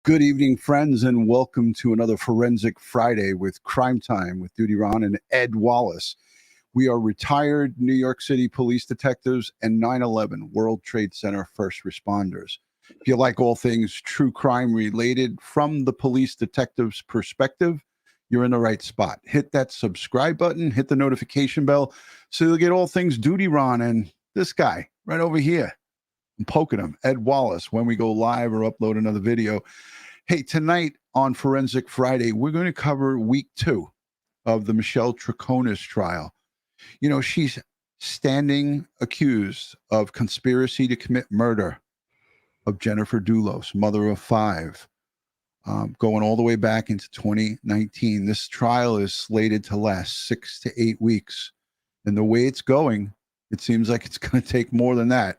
Good evening, friends, and welcome to another Forensic Friday with Crime Time with DutyRon and Ed Wallace. We are retired New York City police detectives and 9/11 World Trade Center first responders. If you like all things true crime related from the police detective's perspective, you're in the right spot. Hit that subscribe button, hit the notification bell, so you'll get all things DutyRon and this guy right over here. I'm poking him, Ed Wallace, when we go live or upload another video. Hey, tonight on Forensic Friday, we're going to cover week 2 of the Michelle Troconis trial. You know, she's standing accused of conspiracy to commit murder of Jennifer Dulos, mother of 5, going all the way back into 2019. This trial is slated to last 6 to 8 weeks. And the way it's going, it seems like it's going to take more than that.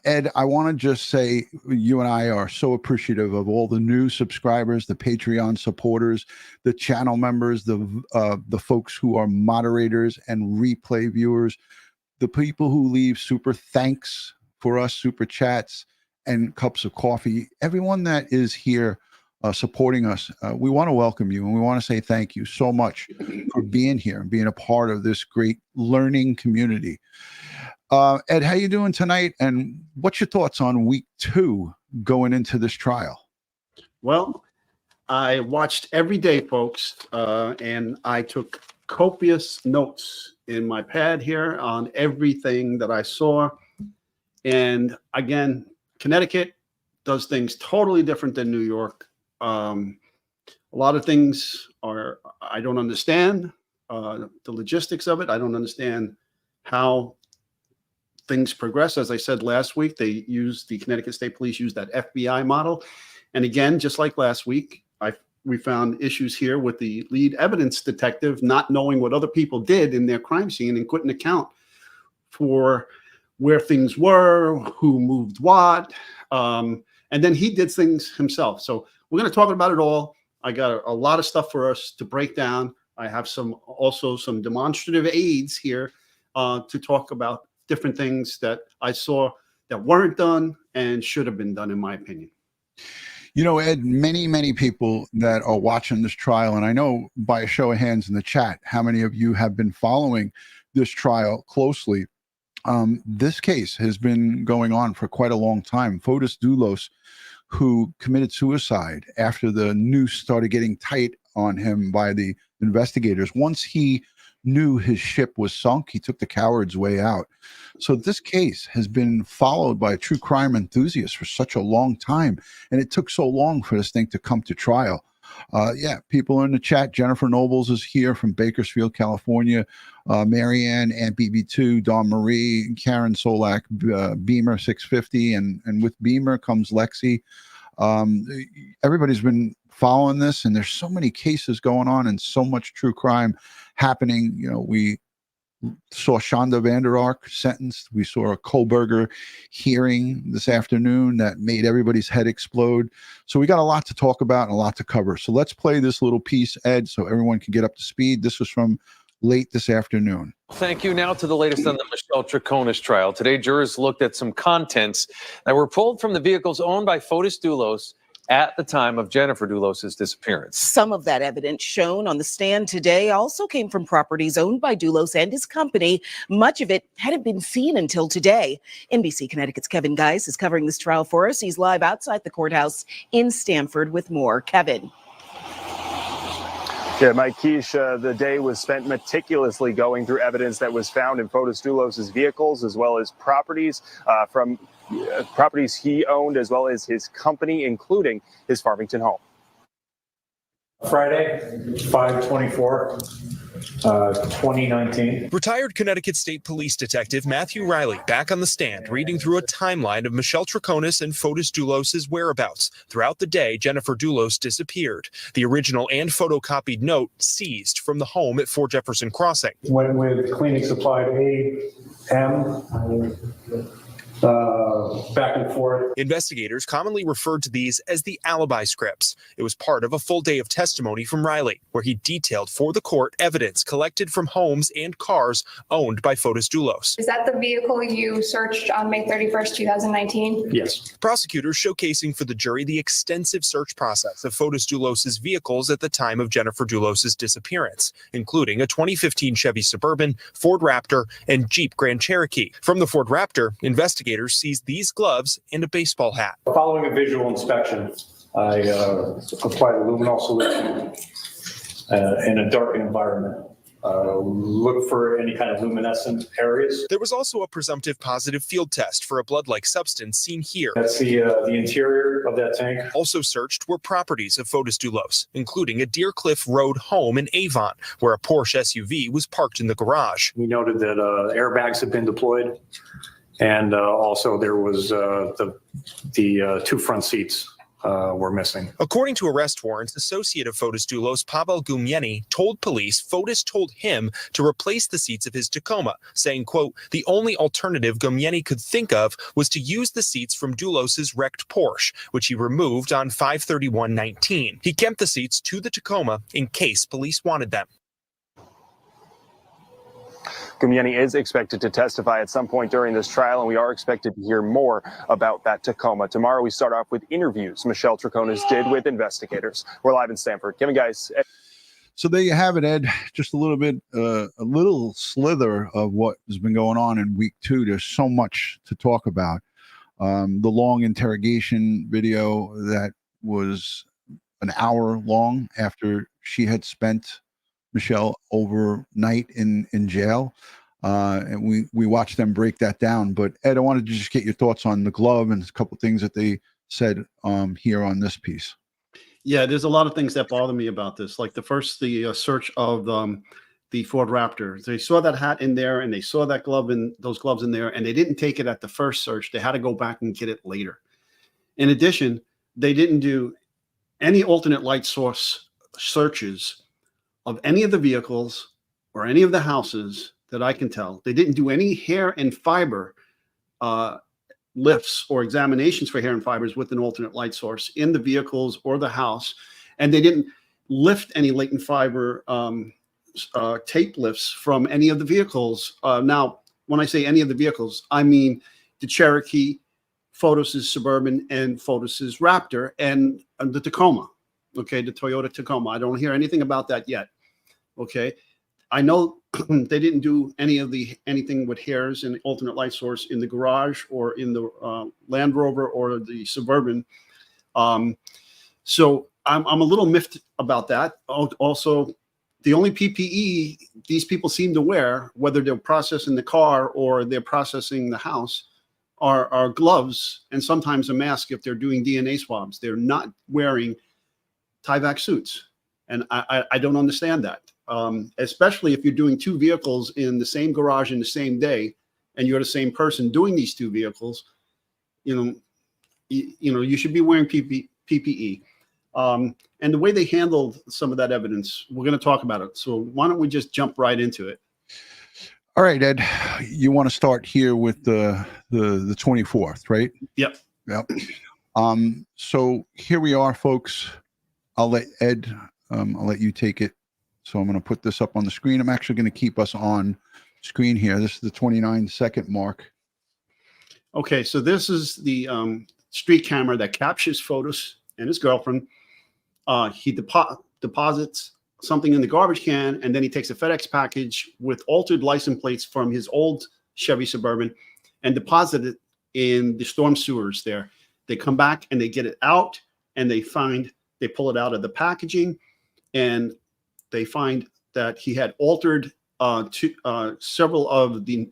Ed, I want to just say you and I are so appreciative of all the new subscribers, the Patreon supporters, the channel members, the folks who are moderators and replay viewers, the people who leave super thanks for us, super chats and cups of coffee, everyone that is here supporting us. We want to welcome you and we want to say thank you so much for being here and being a part of this great learning community. Ed, how you doing tonight? And what's your thoughts on week 2 going into this trial? Well, I watched every day, folks, and I took copious notes in my pad here on everything that I saw. And again, Connecticut does things totally different than New York. A lot of things I don't understand the logistics of it. I don't understand how things progress. As I said last week, the Connecticut State Police used that FBI model. And again, just like last week, we found issues here with the lead evidence detective not knowing what other people did in their crime scene and couldn't account for where things were, who moved what. And then he did things himself. So we're going to talk about it all. I got a lot of stuff for us to break down. I have also some demonstrative aids here to talk about different things that I saw that weren't done and should have been done, in my opinion. You know, Ed, many people that are watching this trial, and I know by a show of hands in the chat, how many of you have been following this trial closely. This case has been going on for quite a long time. Fotis Dulos, who committed suicide after the noose started getting tight on him by the investigators. Once he knew his ship was sunk, he took the coward's way out. So this case has been followed by true crime enthusiasts for such a long time, and it took so long for this thing to come to trial. Yeah, people in the chat. Jennifer Nobles is here from Bakersfield, California. Marianne, Aunt BB2, Dawn Marie, Karen Solak, Beamer 650, and with Beamer comes Lexi. Everybody's been following this, and there's so many cases going on and so much true crime happening. You know, we saw Shonda Vander Ark sentenced. We saw a Kohlberger hearing this afternoon that made everybody's head explode. So we got a lot to talk about and a lot to cover. So let's play this little piece, Ed, so everyone can get up to speed. This was from late this afternoon. Thank you. Now to the latest on the Michelle Troconis trial. Today, jurors looked at some contents that were pulled from the vehicles owned by Fotis Dulos at the time of Jennifer Dulos' disappearance. Some of that evidence shown on the stand today also came from properties owned by Dulos and his company. Much of it hadn't been seen until today. NBC Connecticut's Kevin Geis is covering this trial for us. He's live outside the courthouse in Stamford with more. Kevin. Yeah, Mike Keish, the day was spent meticulously going through evidence that was found in Fotis Dulos' vehicles, as well as properties from properties he owned, as well as his company, including his Farmington home. Friday, 5/24, 2019. Retired Connecticut State Police Detective Matthew Riley back on the stand, reading through a timeline of Michelle Troconis and Fotis Dulos' whereabouts. Throughout the day, Jennifer Dulos disappeared. The original and photocopied note seized from the home at 4 Jefferson Crossing. Went with cleaning supply AM. back and forth. Investigators commonly referred to these as the alibi scripts. It was part of a full day of testimony from Riley, where he detailed for the court evidence collected from homes and cars owned by Fotis Dulos. Is that the vehicle you searched on May 31st, 2019? Yes. Prosecutors showcasing for the jury the extensive search process of Fotis Dulos' vehicles at the time of Jennifer Dulos' disappearance, including a 2015 Chevy Suburban, Ford Raptor, and Jeep Grand Cherokee. From the Ford Raptor, investigators seized these gloves and a baseball hat. Following a visual inspection, I applied a luminol solution in a dark environment. Look for any kind of luminescent areas. There was also a presumptive positive field test for a blood-like substance seen here. That's the interior of that tank. Also searched were properties of Fotis Dulos, including a Deer Cliff Road home in Avon, where a Porsche SUV was parked in the garage. We noted that airbags had been deployed, and also there was the two front seats were missing. According to arrest warrants, associate of Fotis Dulos, Pavel Gumieni, told police Fotis told him to replace the seats of his Tacoma, saying, quote, the only alternative Gumieni could think of was to use the seats from Dulos' wrecked Porsche, which he removed on 5/31/19. He kept the seats to the Tacoma in case police wanted them. Gumieni is expected to testify at some point during this trial, and we are expected to hear more about that Tacoma. Tomorrow, we start off with interviews Michelle Troconis did with investigators. We're live in Stamford. Kevin, guys. So there you have it, Ed. Just a little bit, a little slither of what has been going on in week 2. There's so much to talk about. The long interrogation video that was an hour long after she had spent Michelle overnight in jail. And we watched them break that down. But Ed, I wanted to just get your thoughts on the glove and a couple of things that they said here on this piece. Yeah, there's a lot of things that bother me about this. Like the search of the Ford Raptor. They saw that hat in there, and they saw that glove and those gloves in there, and they didn't take it at the first search. They had to go back and get it later. In addition, they didn't do any alternate light source searches of any of the vehicles or any of the houses that I can tell. They didn't do any hair and fiber lifts or examinations for hair and fibers with an alternate light source in the vehicles or the house. And they didn't lift any latent fiber tape lifts from any of the vehicles. Now, when I say any of the vehicles, I mean the Cherokee, Fotis' Suburban, and Fotis' Raptor, and the Tacoma. Okay, the Toyota Tacoma. I don't hear anything about that yet. Okay, I know they didn't do anything with hairs and alternate light source in the garage or in the Land Rover or the Suburban. So I'm a little miffed about that. Also, the only PPE these people seem to wear, whether they're processing the car or they're processing the house, are gloves and sometimes a mask if they're doing DNA swabs. They're not wearing Tyvek suits, and I don't understand that. Especially if you're doing 2 vehicles in the same garage in the same day, and you're the same person doing these 2 vehicles, you should be wearing PPE. And the way they handled some of that evidence, we're going to talk about it. So why don't we just jump right into it? All right, Ed, you want to start here with the 24th, right? Yep. Yep. So here we are, folks. I'll let Ed, I'll let you take it. So I'm going to put this up on the screen. I'm actually going to keep us on screen here. This is the 29-second mark. Okay, so this is the street camera that captures Fotis and his girlfriend. He deposits something in the garbage can, and then he takes a FedEx package with altered license plates from his old Chevy Suburban and deposits it in the storm sewers there. They come back and they get it out, and they pull it out of the packaging, and they find that he had altered several of the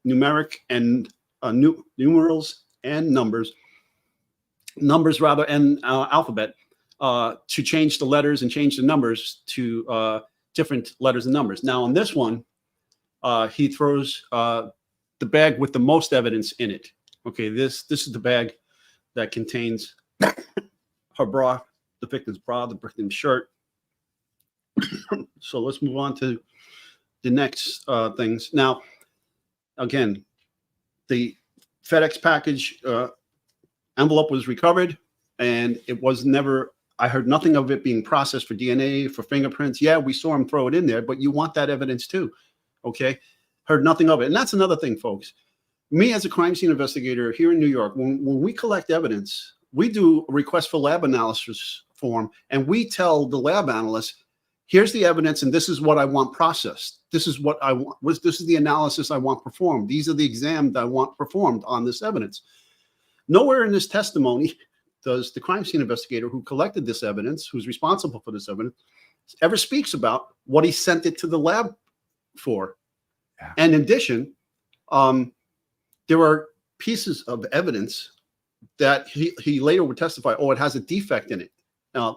numeric and numerals and numbers rather, and alphabet to change the letters and change the numbers to different letters and numbers. Now on this one, he throws the bag with the most evidence in it. Okay, this is the bag that contains her bra, the victim's bra, the victim's shirt. So let's move on to the next things. Now, again, the FedEx package envelope was recovered, and it was never, I heard nothing of it being processed for DNA, for fingerprints. Yeah, we saw him throw it in there, but you want that evidence too. Okay. Heard nothing of it. And that's another thing, folks. Me as a crime scene investigator here in New York, when we collect evidence, we do a request for lab analysis form, and we tell the lab analyst, here's the evidence, and this is what I want processed. This is what I want. This is the analysis I want performed. These are the exams I want performed on this evidence. Nowhere in this testimony does the crime scene investigator who collected this evidence, who's responsible for this evidence, ever speaks about what he sent it to the lab for. Yeah. And in addition, there are pieces of evidence that he later would testify, oh, it has a defect in it,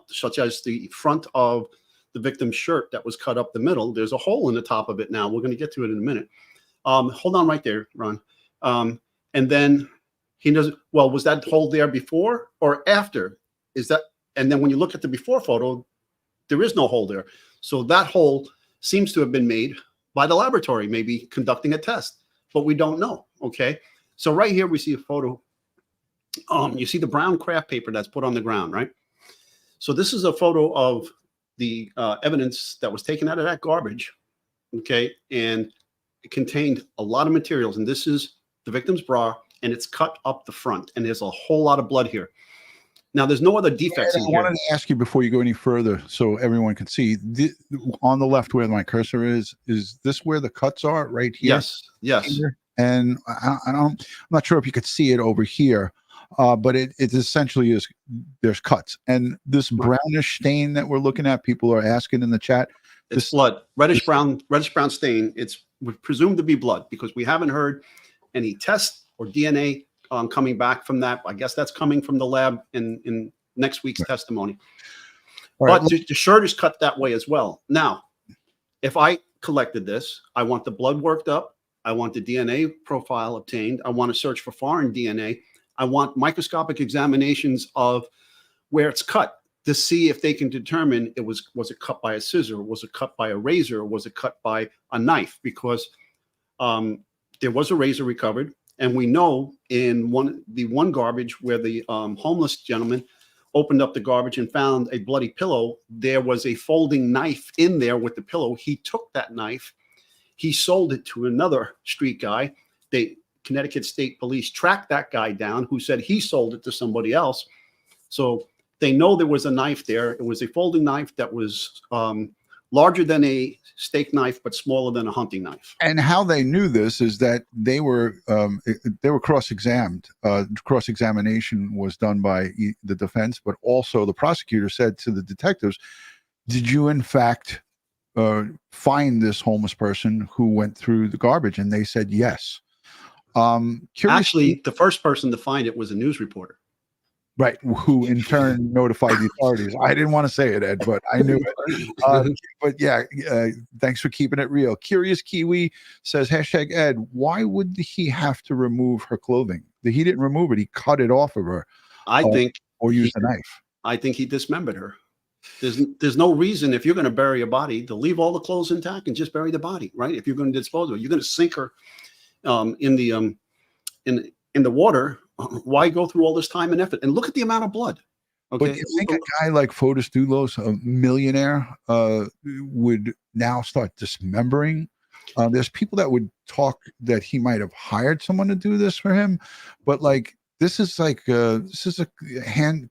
such as the front of the victim's shirt that was cut up the middle. There's a hole in the top of it now. We're going to get to it in a minute. Hold on right there, Ron. And then he knows, well, was that hole there before or after? Is that, and then when you look at the before photo, there is no hole there. So that hole seems to have been made by the laboratory, maybe conducting a test, but we don't know. Okay. So right here, we see a photo. You see the brown craft paper that's put on the ground, right? So this is a photo of the evidence that was taken out of that garbage. Okay. And it contained a lot of materials. And this is the victim's bra, and it's cut up the front, and there's a whole lot of blood here. Now, there's no other defects in here. I wanted to ask you before you go any further, so everyone can see, on the left where my cursor is this where the cuts are, right here? Yes, yes. Here? And I'm not sure if you could see it over here, but it essentially is, there's cuts. And this brownish stain that we're looking at, people are asking in the chat. It's blood, reddish brown stain. It's presumed to be blood because we haven't heard any tests or DNA coming back from that. I guess that's coming from the lab in next week's testimony. But the shirt is cut that way as well. Now, if I collected this, I want the blood worked up. I want the DNA profile obtained. I want to search for foreign DNA. I want microscopic examinations of where it's cut to see if they can determine was it cut by a scissor, was it cut by a razor, or was it cut by a knife? Because there was a razor recovered. And we know in the one garbage where the homeless gentleman opened up the garbage and found a bloody pillow, there was a folding knife in there with the pillow. He took that knife, he sold it to another street guy. Connecticut State Police tracked that guy down, who said he sold it to somebody else. So they know there was a knife there. It was a folding knife that was larger than a steak knife, but smaller than a hunting knife. And how they knew this is that they were cross-examined. Cross-examination was done by the defense, but also the prosecutor said to the detectives, did you in fact find this homeless person who went through the garbage? And they said yes. Actually, the first person to find it was a news reporter. Right, who in turn notified the authorities. I didn't want to say it, Ed, but I knew it. But yeah, thanks for keeping it real. Curious Kiwi says, #Ed, why would he have to remove her clothing? He didn't remove it. He cut it off of her. I think. Or used a knife. I think he dismembered her. There's no reason, if you're going to bury a body, to leave all the clothes intact and just bury the body, right? If you're going to dispose of it, you're going to sink her in the water. Why go through all this time and effort? And look at the amount of blood. Okay. But you think a guy like Fotis Dulos, a millionaire, would now start dismembering? There's people that would talk that he might have hired someone to do this for him, but like this is a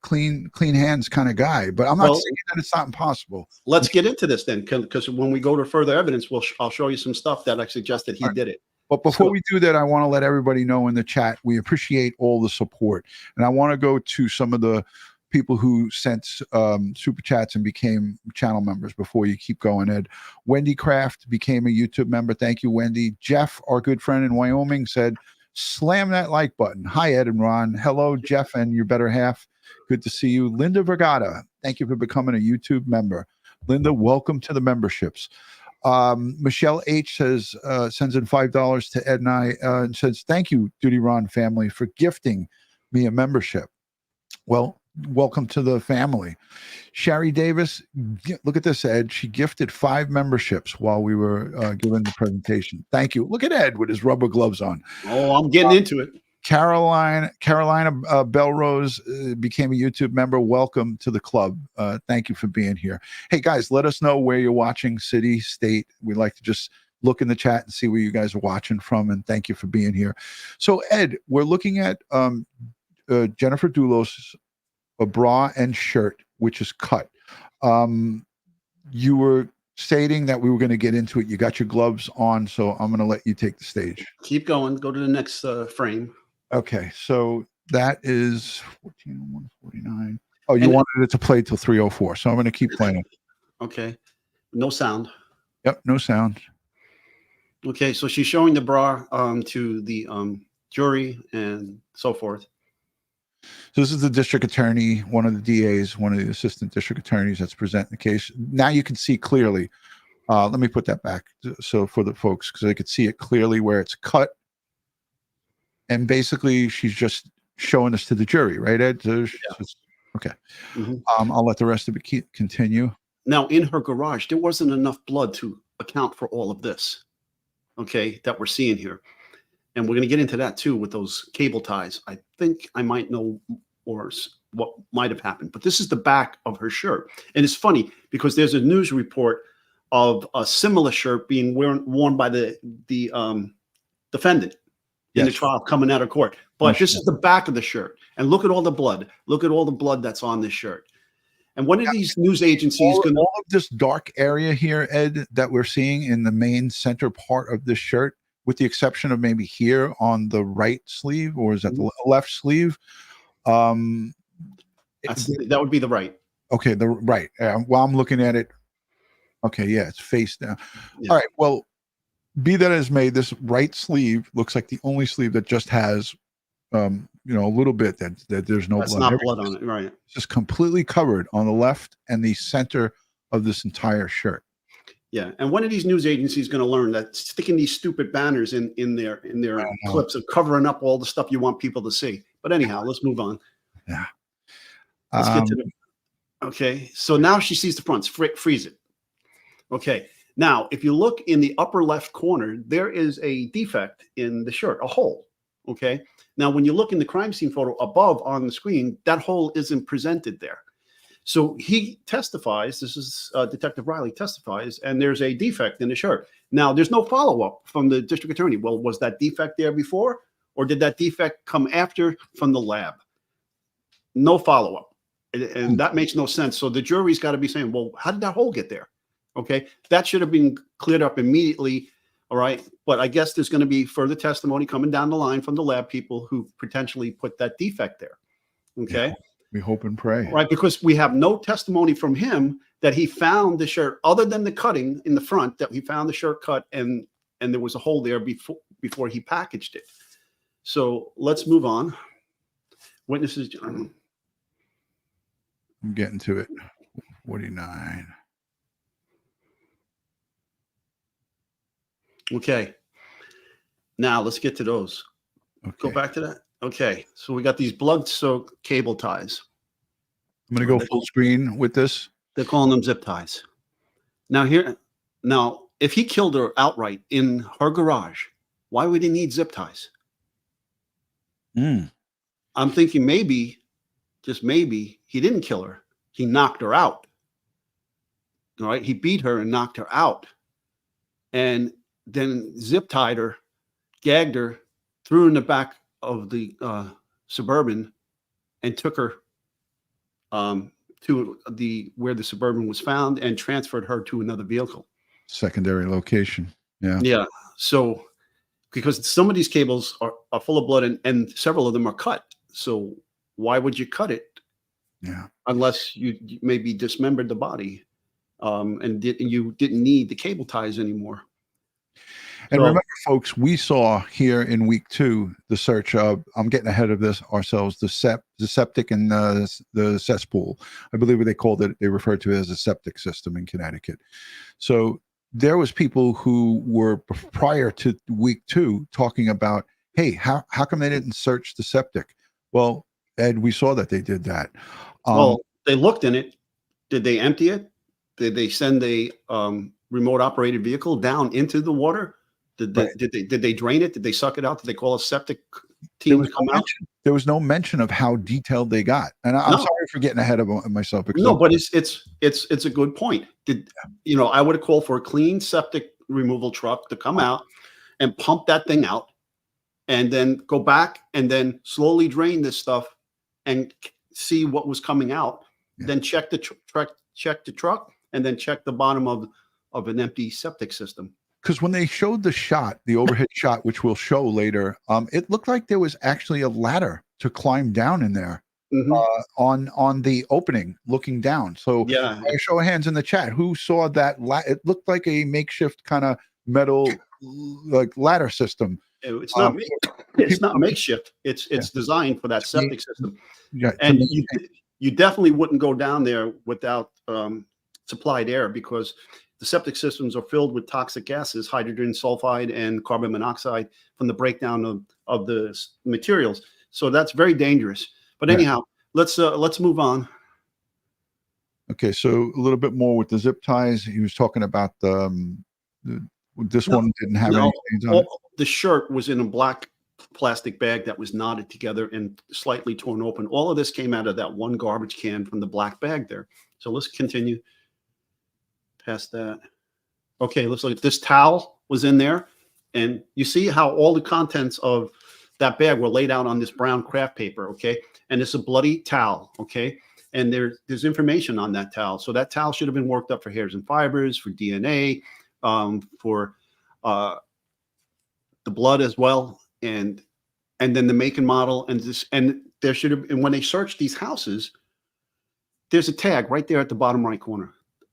clean hands kind of guy. But I'm not saying that it's not impossible. Let's get into this then, because when we go to further evidence, I'll show you some stuff that I suggest that he did it. But before we do that, I want to let everybody know in the chat, we appreciate all the support. And I want to go to some of the people who sent super chats and became channel members before you keep going, Ed. Wendy Kraft became a YouTube member. Thank you, Wendy. Jeff, our good friend in Wyoming, said, slam that like button. Hi, Ed and Ron. Hello, Jeff and your better half. Good to see you. Linda Vergata, thank you for becoming a YouTube member. Linda, welcome to the memberships. Michelle H says, sends in $5 to Ed and I, and says, thank you, DutyRon family, for gifting me a membership. Well, welcome to the family. Sherry Davis, look at this, Ed. She gifted 5 memberships while we were giving the presentation. Thank you. Look at Ed with his rubber gloves on. Oh, I'm getting into it. Carolina Belrose became a YouTube member. Welcome to the club. Thank you for being here. Hey guys, let us know where you're watching, city, state. We'd like to just look in the chat and see where you guys are watching from, and thank you for being here. So Ed, we're looking at Jennifer Dulos, a bra and shirt, which is cut. You were stating that we were going to get into it. You got your gloves on, so I'm going to let you take the stage. Keep going. Go to the next frame. Okay, so that is 14:49. Oh, you wanted it to play till 3:04, so I'm going to keep playing it. Okay. No sound. Yep, no sound. Okay, so she's showing the bra to the jury and so forth. So this is the district attorney, one of the DAs, one of the assistant district attorneys that's presenting the case. Now you can see clearly. Let me put that back so for the folks, because they could see it clearly where it's cut. And basically, she's just showing this to the jury, right, Ed? So Yeah. Okay. I'll let the rest of it continue. Now, in her garage, there wasn't enough blood to account for all of this, okay, that we're seeing here. And we're going to get into that, too, with those cable ties. I think I might know or what might have happened. But this is the back of her shirt. And it's funny because there's a news report of a similar shirt being worn by the defendant in the trial coming out of court. But this is the back of the shirt. And look at all the blood. Look at all the blood that's on this shirt. And one of these news agencies going to... All of this dark area here, Ed, that we're seeing in the main center part of this shirt, with the exception of maybe here on the right sleeve, or is that the left sleeve? that would be the right. Okay, the right. While I'm looking at it, okay, yeah, it's face down. Yeah. All right, well, be that as may, this right sleeve looks like the only sleeve that just has, a little bit that there's no blood. That's not blood on it, right? It's just completely covered on the left and the center of this entire shirt. Yeah, and one of these news agencies is going to learn that sticking these stupid banners in their clips of covering up all the stuff you want people to see. But anyhow, let's move on. Yeah. Let's get to the. Okay, so now she sees the fronts. Freeze it. Okay, now if you look in the upper left corner, there is a defect in the shirt, a hole. Okay, now when you look in the crime scene photo above on the screen, that hole isn't presented there. So he testifies, this is Detective Riley testifies, and there's a defect in the shirt. Now, there's no follow-up from the district attorney. Well, was that defect there before, or did that defect come after from the lab? No follow-up, and that makes no sense. So the jury's got to be saying, well, how did that hole get there? Okay, that should have been cleared up immediately, all right? But I guess there's going to be further testimony coming down the line from the lab people who potentially put that defect there, okay? Yeah. We hope and pray. Right, because we have no testimony from him that he found the shirt, other than the cutting in the front, that he found the shirt cut and there was a hole there before he packaged it. So let's move on. Witnesses. I'm getting to it. 49. Okay. Now let's get to those. Okay. Go back to that. Okay, so we got these blood-soaked cable ties. I'm going to go full screen with this. They're calling them zip ties. Now, if he killed her outright in her garage, why would he need zip ties? I'm thinking maybe, just maybe, he didn't kill her. He knocked her out. All right, he beat her and knocked her out. And then zip tied her, gagged her, threw her in the back of the Suburban and took her to where the Suburban was found and transferred her to another vehicle. Secondary location. Yeah. Yeah. So because some of these cables are full of blood and several of them are cut. So why would you cut it? Yeah. Unless you maybe dismembered the body and you didn't need the cable ties anymore. And remember, folks, we saw here in week 2 the search of, I'm getting ahead of this ourselves, the septic and the cesspool. I believe what they called it, they referred to it as a septic system in Connecticut. So there was people who were prior to week 2 talking about, hey, how come they didn't search the septic? Well, Ed, we saw that they did that. Well, they looked in it. Did they empty it? Did they send a remote operated vehicle down into the water? Did they drain it? Did they suck it out? Did they call a septic team to come out. There was no mention of how detailed they got, and I'm No. sorry for getting ahead of myself. Because No, but it's a good point. I would have called for a clean septic removal truck to come out and pump that thing out, and then go back and then slowly drain this stuff and see what was coming out. Yeah. Then check the truck, and then check the bottom of an empty septic system. Because when they showed the shot, the overhead shot, which we'll show later, it looked like there was actually a ladder to climb down in there on the opening, looking down. So Yeah. I show of hands in the chat. Who saw that? It looked like a makeshift kind of metal like ladder system. It's not it's not makeshift. It's designed for that septic system. Yeah, And you definitely wouldn't go down there without supplied air, because the septic systems are filled with toxic gases, hydrogen sulfide and carbon monoxide from the breakdown of the materials. So that's very dangerous. But anyhow, let's move on. Okay, so a little bit more with the zip ties. He was talking about this one didn't have any stains on it. The shirt was in a black plastic bag that was knotted together and slightly torn open. All of this came out of that one garbage can from the black bag there. So let's continue past that. Okay, let's look at this. Towel was in there, and you see how all the contents of that bag were laid out on this brown craft paper. Okay, and it's a bloody towel. Okay, and there's information on that towel. So that towel should have been worked up for hairs and fibers, for DNA, for the blood as well, and then the make and model, and there should have. And when they searched these houses, there's a tag right there at the bottom right corner.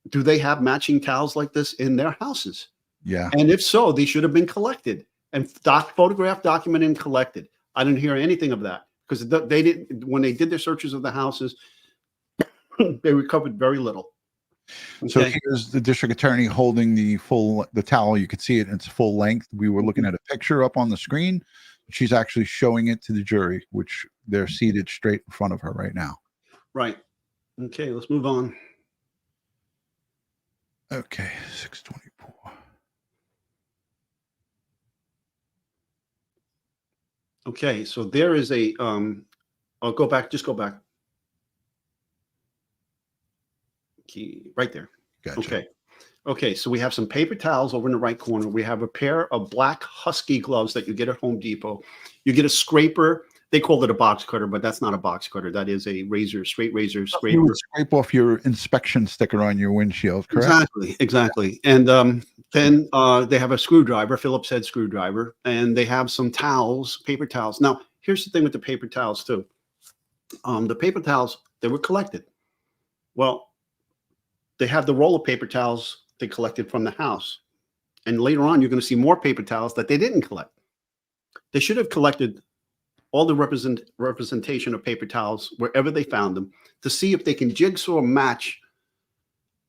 Do they have matching towels like this in their houses? Yeah. And if so, they should have been collected and photographed, documented, and collected. I didn't hear anything of that, because they didn't. When they did their searches of the houses, they recovered very little. Okay. So here's the district attorney holding the towel. You could see it in its full length. We were looking at a picture up on the screen. She's actually showing it to the jury, which they're seated straight in front of her right now. Right. Okay, let's move on. Okay, 624. Okay, so there is a I'll go back, just go back. Okay, right there. Gotcha. Okay, so we have some paper towels over in the right corner. We have a pair of black Husky gloves that you get at Home Depot. You get a scraper. They call it a box cutter, but that's not a box cutter. That is a razor, straight razor scraper. You would scrape off your inspection sticker on your windshield, correct? Exactly. And then they have a screwdriver, Phillips head screwdriver, and they have some towels, paper towels. Now, here's the thing with the paper towels too. The paper towels, they were collected. Well, they have the roll of paper towels they collected from the house. And later on, you're going to see more paper towels that they didn't collect. They should have collected all the representation of paper towels wherever they found them, to see if they can jigsaw match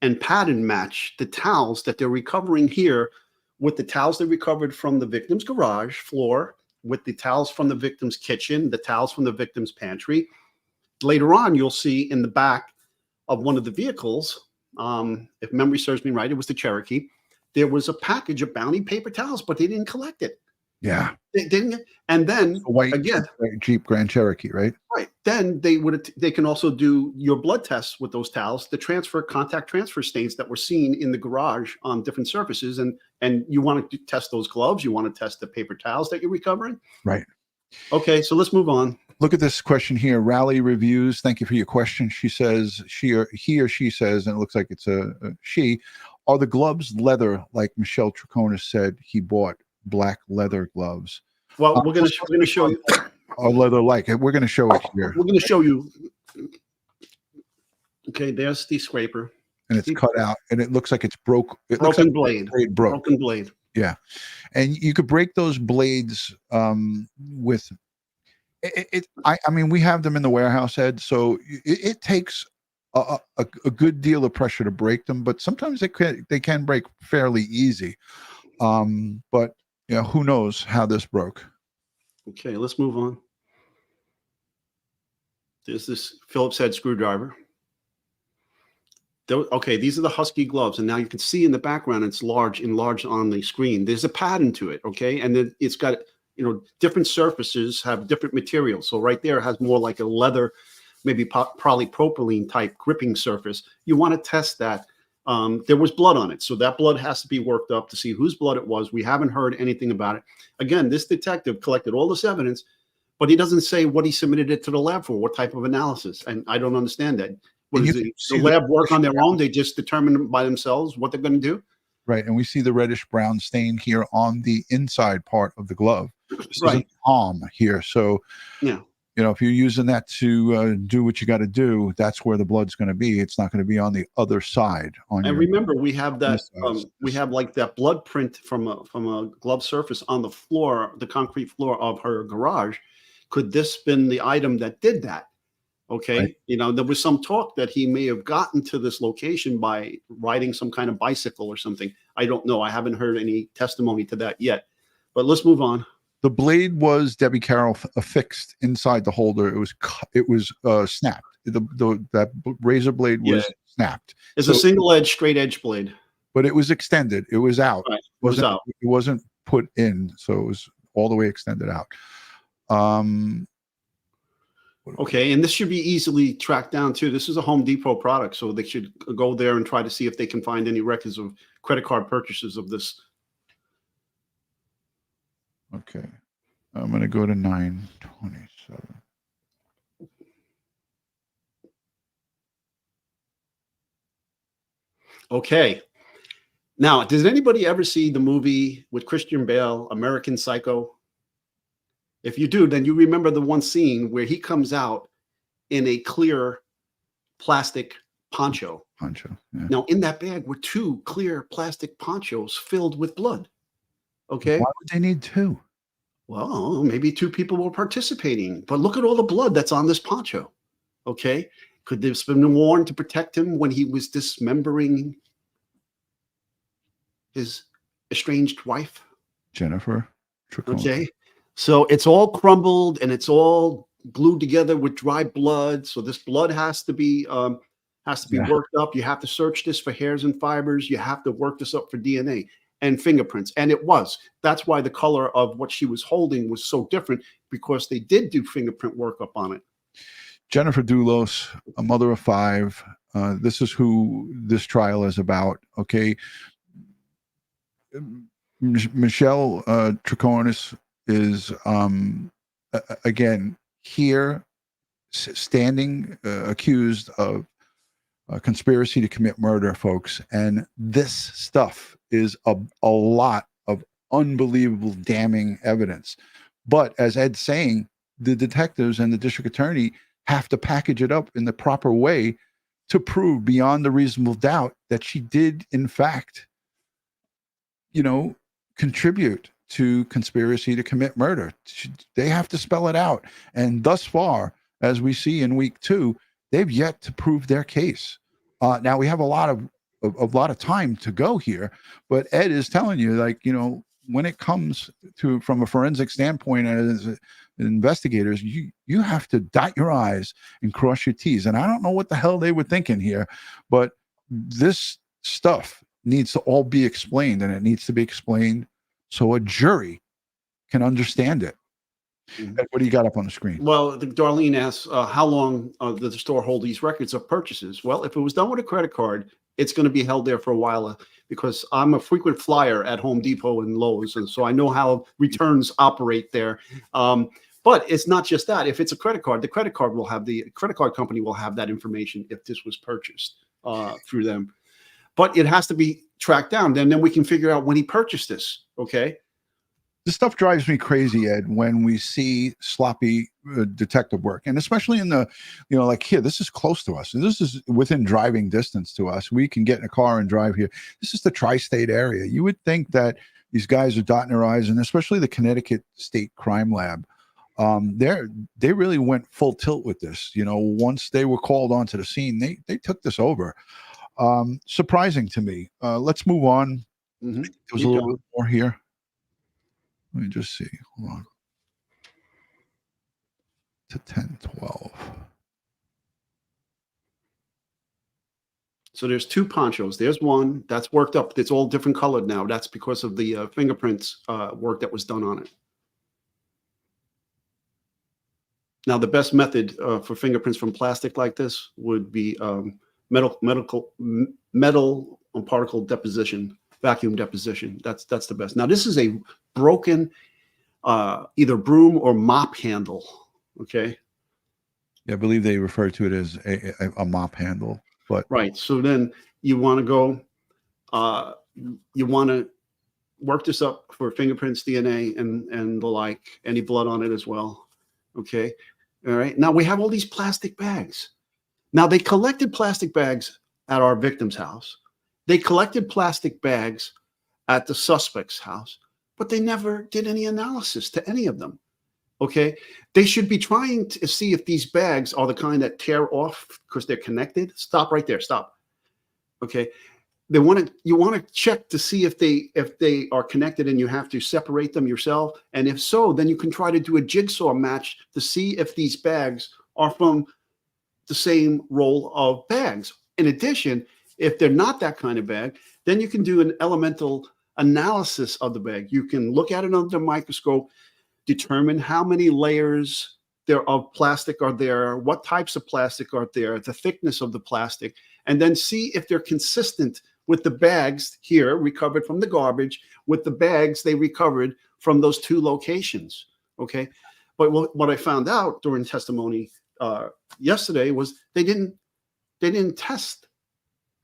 and pattern match the towels that they're recovering here with the towels they recovered from the victim's garage floor, with the towels from the victim's kitchen, the towels from the victim's pantry. Later on, you'll see in the back of one of the vehicles, if memory serves me right, it was the Cherokee, there was a package of Bounty paper towels, but they didn't collect it. Yeah. They didn't. And then White again, Jeep Grand Cherokee, right? Right. Then they can also do your blood tests with those towels, the contact transfer stains that were seen in the garage on different surfaces. And you want to test those gloves. You want to test the paper towels that you're recovering. Right. Okay. So let's move on. Look at this question here. Rally Reviews. Thank you for your question. She says, he or she says, and it looks like it's a she, are the gloves leather like Michelle Troconis said he bought? Black leather gloves. Well, we're going to show you. Or leather like it. We're going to show it here. We're going to show you. Okay, there's the scraper. And it's cut out, and it looks like it's broke. It broken looks like blade. Broken blade. Yeah, and you could break those blades with it. I mean, we have them in the warehouse, Ed. So it takes a good deal of pressure to break them, but sometimes they can break fairly easy. But yeah, who knows how this broke? Okay, let's move on. There's this Phillips head screwdriver. Okay, these are the Husky gloves, and now you can see in the background it's enlarged on the screen. There's a pattern to it, okay, and then it's got different surfaces have different materials. So right there has more like a leather, maybe polypropylene type gripping surface. You want to test that. There was blood on it. So that blood has to be worked up to see whose blood it was. We haven't heard anything about it. Again, this detective collected all this evidence, but he doesn't say what he submitted it to the lab for, what type of analysis. And I don't understand that. What is it? The lab work on their own? They just determine by themselves what they're going to do? Right. And we see the reddish brown stain here on the inside part of the glove. This is a palm here. So, yeah, if you're using that to do what you got to do, that's where the blood's going to be. It's not going to be on the other side. And remember, we have that. We have like that blood print from a glove surface on the floor, the concrete floor of her garage. Could this been the item that did that? Okay, right. There was some talk that he may have gotten to this location by riding some kind of bicycle or something. I don't know. I haven't heard any testimony to that yet. But let's move on. The blade was Debbie Carroll affixed inside the holder. It was snapped. That razor blade was snapped. It's a single edge, straight edge blade. But it was extended. It was out. Right. It was out. It wasn't put in, so it was all the way extended out. Okay, and this should be easily tracked down too. This is a Home Depot product, so they should go there and try to see if they can find any records of credit card purchases of this. Okay, I'm going to go to 927. Okay, now, does anybody ever see the movie with Christian Bale, American Psycho? If you do, then you remember the one scene where he comes out in a clear plastic poncho. Yeah. Now, in that bag were 2 clear plastic ponchos filled with blood. Okay. Why would they need 2? Well, maybe 2 people were participating, but look at all the blood that's on this poncho. Okay. Could this have been worn to protect him when he was dismembering his estranged wife? Jennifer Troconis. Okay. So it's all crumbled and it's all glued together with dry blood. So this blood has to be worked up. You have to search this for hairs and fibers. You have to work this up for DNA and fingerprints. And it was. That's why the color of what she was holding was so different, because they did do fingerprint workup on it. Jennifer Dulos, a mother of 5. This is who this trial is about. Okay. Michelle Troconis is again here standing accused of conspiracy to commit murder, folks, and this stuff is a lot of unbelievable damning evidence. But as Ed's saying, the detectives and the district attorney have to package it up in the proper way to prove beyond a reasonable doubt that she did in fact contribute to conspiracy to commit murder. They have to spell it out. And thus far, as we see in week 2, they've yet to prove their case. Now we have a lot of time to go here, but Ed is telling you, when it comes to, from a forensic standpoint as investigators, you have to dot your I's and cross your T's. And I don't know what the hell they were thinking here, but this stuff needs to all be explained, and it needs to be explained so a jury can understand it. Mm-hmm. What do you got up on the screen? Well, Darlene asks, how long does the store hold these records of purchases? Well, if it was done with a credit card, it's going to be held there for a while, because I'm a frequent flyer at Home Depot and Lowe's, and so I know how returns operate there. But it's not just that. If it's a credit card, the credit card company will have that information if this was purchased through them. But it has to be tracked down. Then we can figure out when he purchased this. Okay. This stuff drives me crazy, Ed, when we see sloppy detective work, and especially in the, like here, this is close to us. This is within driving distance to us. We can get in a car and drive here. This is the tri-state area. You would think that these guys are dotting their I's, and especially the Connecticut State Crime Lab. They really went full tilt with this. Once they were called onto the scene, they took this over. Surprising to me. Let's move on. Mm-hmm. There's a little bit more here. Let me just see. Hold on. To 10-12. So there's 2 ponchos. There's one that's worked up. It's all different colored now. That's because of the fingerprints work that was done on it. Now, the best method for fingerprints from plastic like this would be metal particle deposition, vacuum deposition. That's the best. Now, this is a broken either broom or mop handle. Okay. Yeah, I believe they refer to it as a mop handle. But right. So then you want to go. You want to work this up for fingerprints, DNA, and the like. Any blood on it as well. Okay. All right. Now we have all these plastic bags. Now they collected plastic bags at our victim's house. They collected plastic bags at the suspect's house, but they never did any analysis to any of them. Okay. They should be trying to see if these bags are the kind that tear off because they're connected. Stop right there. Stop. Okay. You want to check to see if they are connected, and you have to separate them yourself. And if so, then you can try to do a jigsaw match to see if these bags are from the same roll of bags. In addition, if they're not that kind of bag, then you can do an elemental analysis of the bag. You can look at it under a microscope, determine how many layers there of plastic are there, what types of plastic are there, the thickness of the plastic, and then see if they're consistent with the bags here recovered from the garbage, with the bags they recovered from those two locations. Okay. But what I found out during testimony yesterday was they didn't test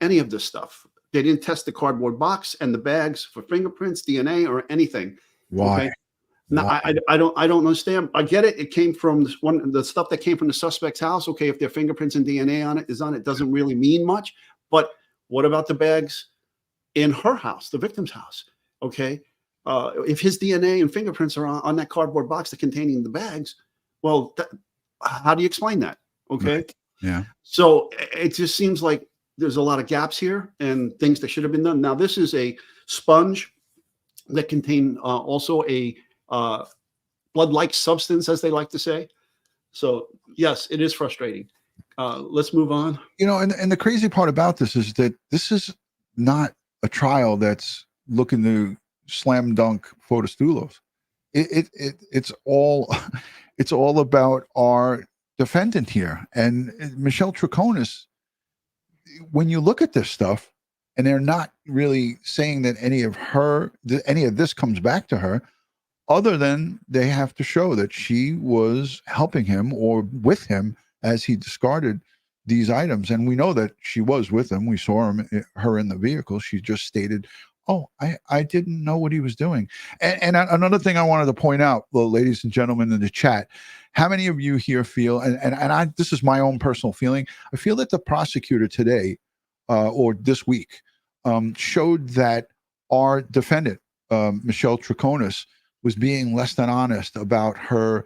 any of this stuff. They didn't test the cardboard box and the bags for fingerprints, DNA, or anything. why? Okay? Now, I don't understand. I get it. It came from the stuff that came from the suspect's house. Okay, if their fingerprints and DNA on it doesn't really mean much. But what about the bags in her house, the victim's house? Okay, if his DNA and fingerprints are on that cardboard box that containing the bags, well, how do you explain that? Okay, Right. Yeah. so it just seems like there's a lot of gaps here and things that should have been done. Now, this is a sponge that contained also a blood-like substance, as they like to say. So yes, it is frustrating. Let's move on. You know, and the crazy part about this is that this is not a trial that's looking to slam dunk Fotis Dulos. It's all about our defendant here, and Michelle Troconis. When you look at this stuff, and they're not really saying that any of this comes back to her, other than they have to show that she was helping him or with him as he discarded these items. And we know that she was with him. We saw her in the vehicle. She just stated, oh, I didn't know what he was doing. And another thing I wanted to point out, ladies and gentlemen in the chat, how many of you here feel, and this is my own personal feeling, I feel that the prosecutor today or this week showed that our defendant, Michelle Troconis, was being less than honest about her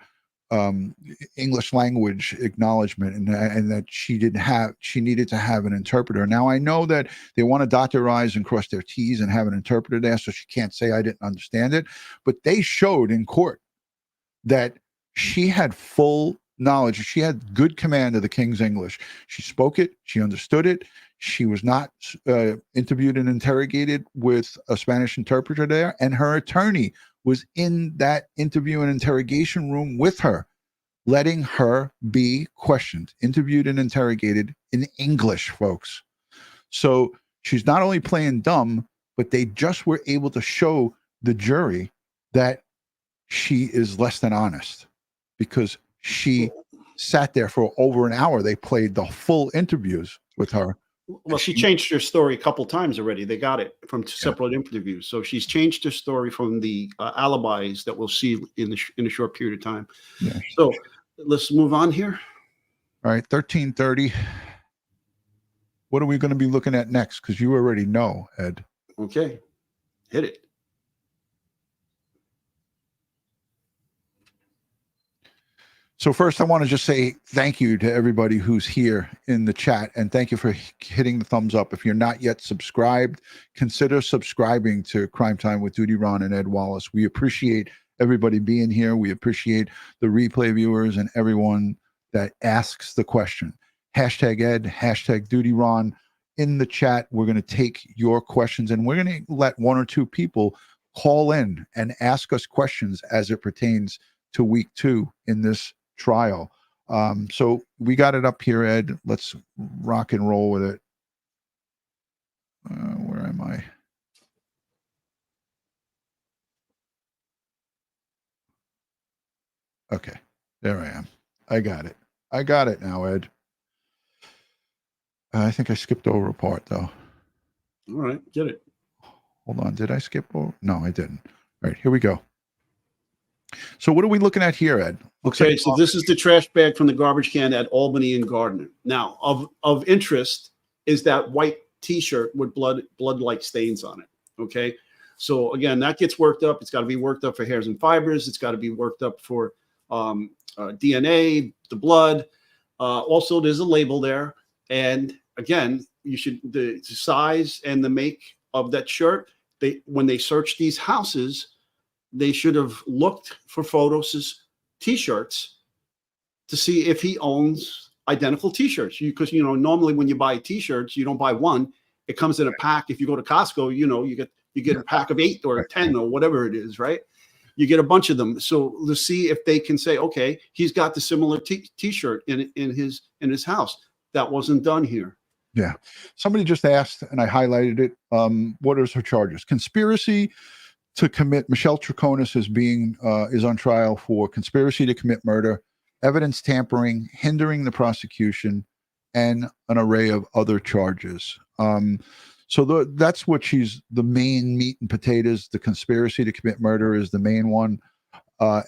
English language acknowledgement, and that she needed to have an interpreter. Now, I know that they want to dot their I's and cross their T's and have an interpreter there, so she can't say I didn't understand it. But they showed in court that she had full knowledge. She had good command of the King's English. She spoke it. She understood it. She was not interviewed and interrogated with a Spanish interpreter there, and her attorney was in that interview and interrogation room with her, letting her be questioned, interviewed and interrogated in English, folks. So she's not only playing dumb, but they just were able to show the jury that she is less than honest, because she sat there for over an hour. They played the full interviews with her. Well, she changed her story a couple times already. They got it from separate interviews. So she's changed her story from the alibis that we'll see in a short period of time. Yeah. So let's move on here. All right, 1330. What are we going to be looking at next? Because you already know, Ed. Okay, hit it. So first, I want to just say thank you to everybody who's here in the chat, and thank you for hitting the thumbs up. If you're not yet subscribed, consider subscribing to Crime Time with DutyRon and Ed Wallace. We appreciate everybody being here. We appreciate the replay viewers and everyone that asks the question. Hashtag Ed, hashtag DutyRon in the chat. We're going to take your questions, and we're going to let one or two people call in and ask us questions as it pertains to week 2 in this trial. So we got it up here, Ed. Let's rock and roll with it. Where am I? Okay, there I am. I got it. I got it now, Ed. I think I skipped over a part, though. All right, get it. Hold on. Did I skip over? No, I didn't. All right, here we go. So what are we looking at here, Ed? Okay, so this is the trash bag from the garbage can at Albany and Gardner. Now, of interest is that white T-shirt with blood-like stains on it. Okay, so again, that gets worked up. It's got to be worked up for hairs and fibers. It's got to be worked up for DNA, the blood. Also, there's a label there, and again, you should the size and the make of that shirt. When they search these houses, they should have looked for Fotis' T-shirts to see if he owns identical T-shirts. Because normally when you buy T-shirts, you don't buy one; it comes in a pack. If you go to Costco, you get a pack of 8 or 10 or whatever it is, right? You get a bunch of them. So to see if they can say, okay, he's got the similar T-shirt in his house. That wasn't done here. Yeah. Somebody just asked, and I highlighted it. What is her charges? Conspiracy to commit. Michelle Troconis is on trial for conspiracy to commit murder, evidence tampering, hindering the prosecution, and an array of other charges. So that's what the main meat and potatoes. The conspiracy to commit murder is the main one.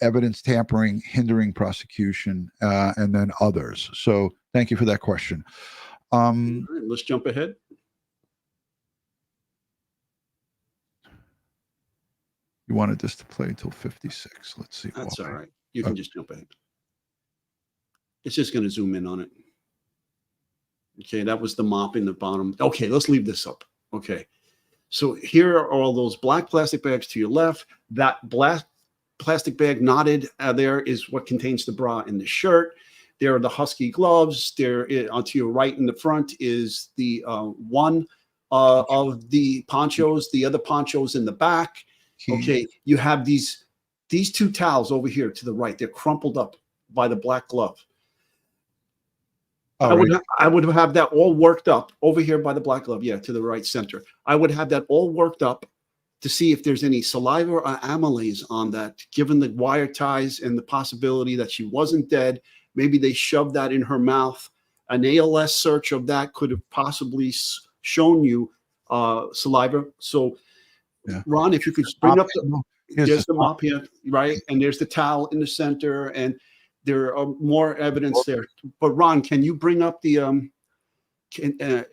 Evidence tampering, hindering prosecution, and then others. So thank you for that question. All right, let's jump ahead. You wanted this to play until 56. Let's see. That's all right. You can just jump ahead. It's just going to zoom in on it. Okay, that was the mop in the bottom. Okay, let's leave this up. Okay, so here are all those black plastic bags to your left. That black plastic bag knotted there is what contains the bra and the shirt. There are the husky gloves. There, to your right in the front is the one of the ponchos. The other ponchos in the back. Okay, you have these 2 towels over here to the right. They're crumpled up by the black glove. I would have that all worked up over here by the black glove. Yeah, to the right center. I would have that all worked up to see if there's any saliva or amylase on that, given the wire ties and the possibility that she wasn't dead. Maybe they shoved that in her mouth. An ALS search of that could have possibly shown you saliva. So, yeah. Ron, if you could bring up there's the mop here, right? And there's the towel in the center, and there are more evidence there. But Ron, can you bring up the and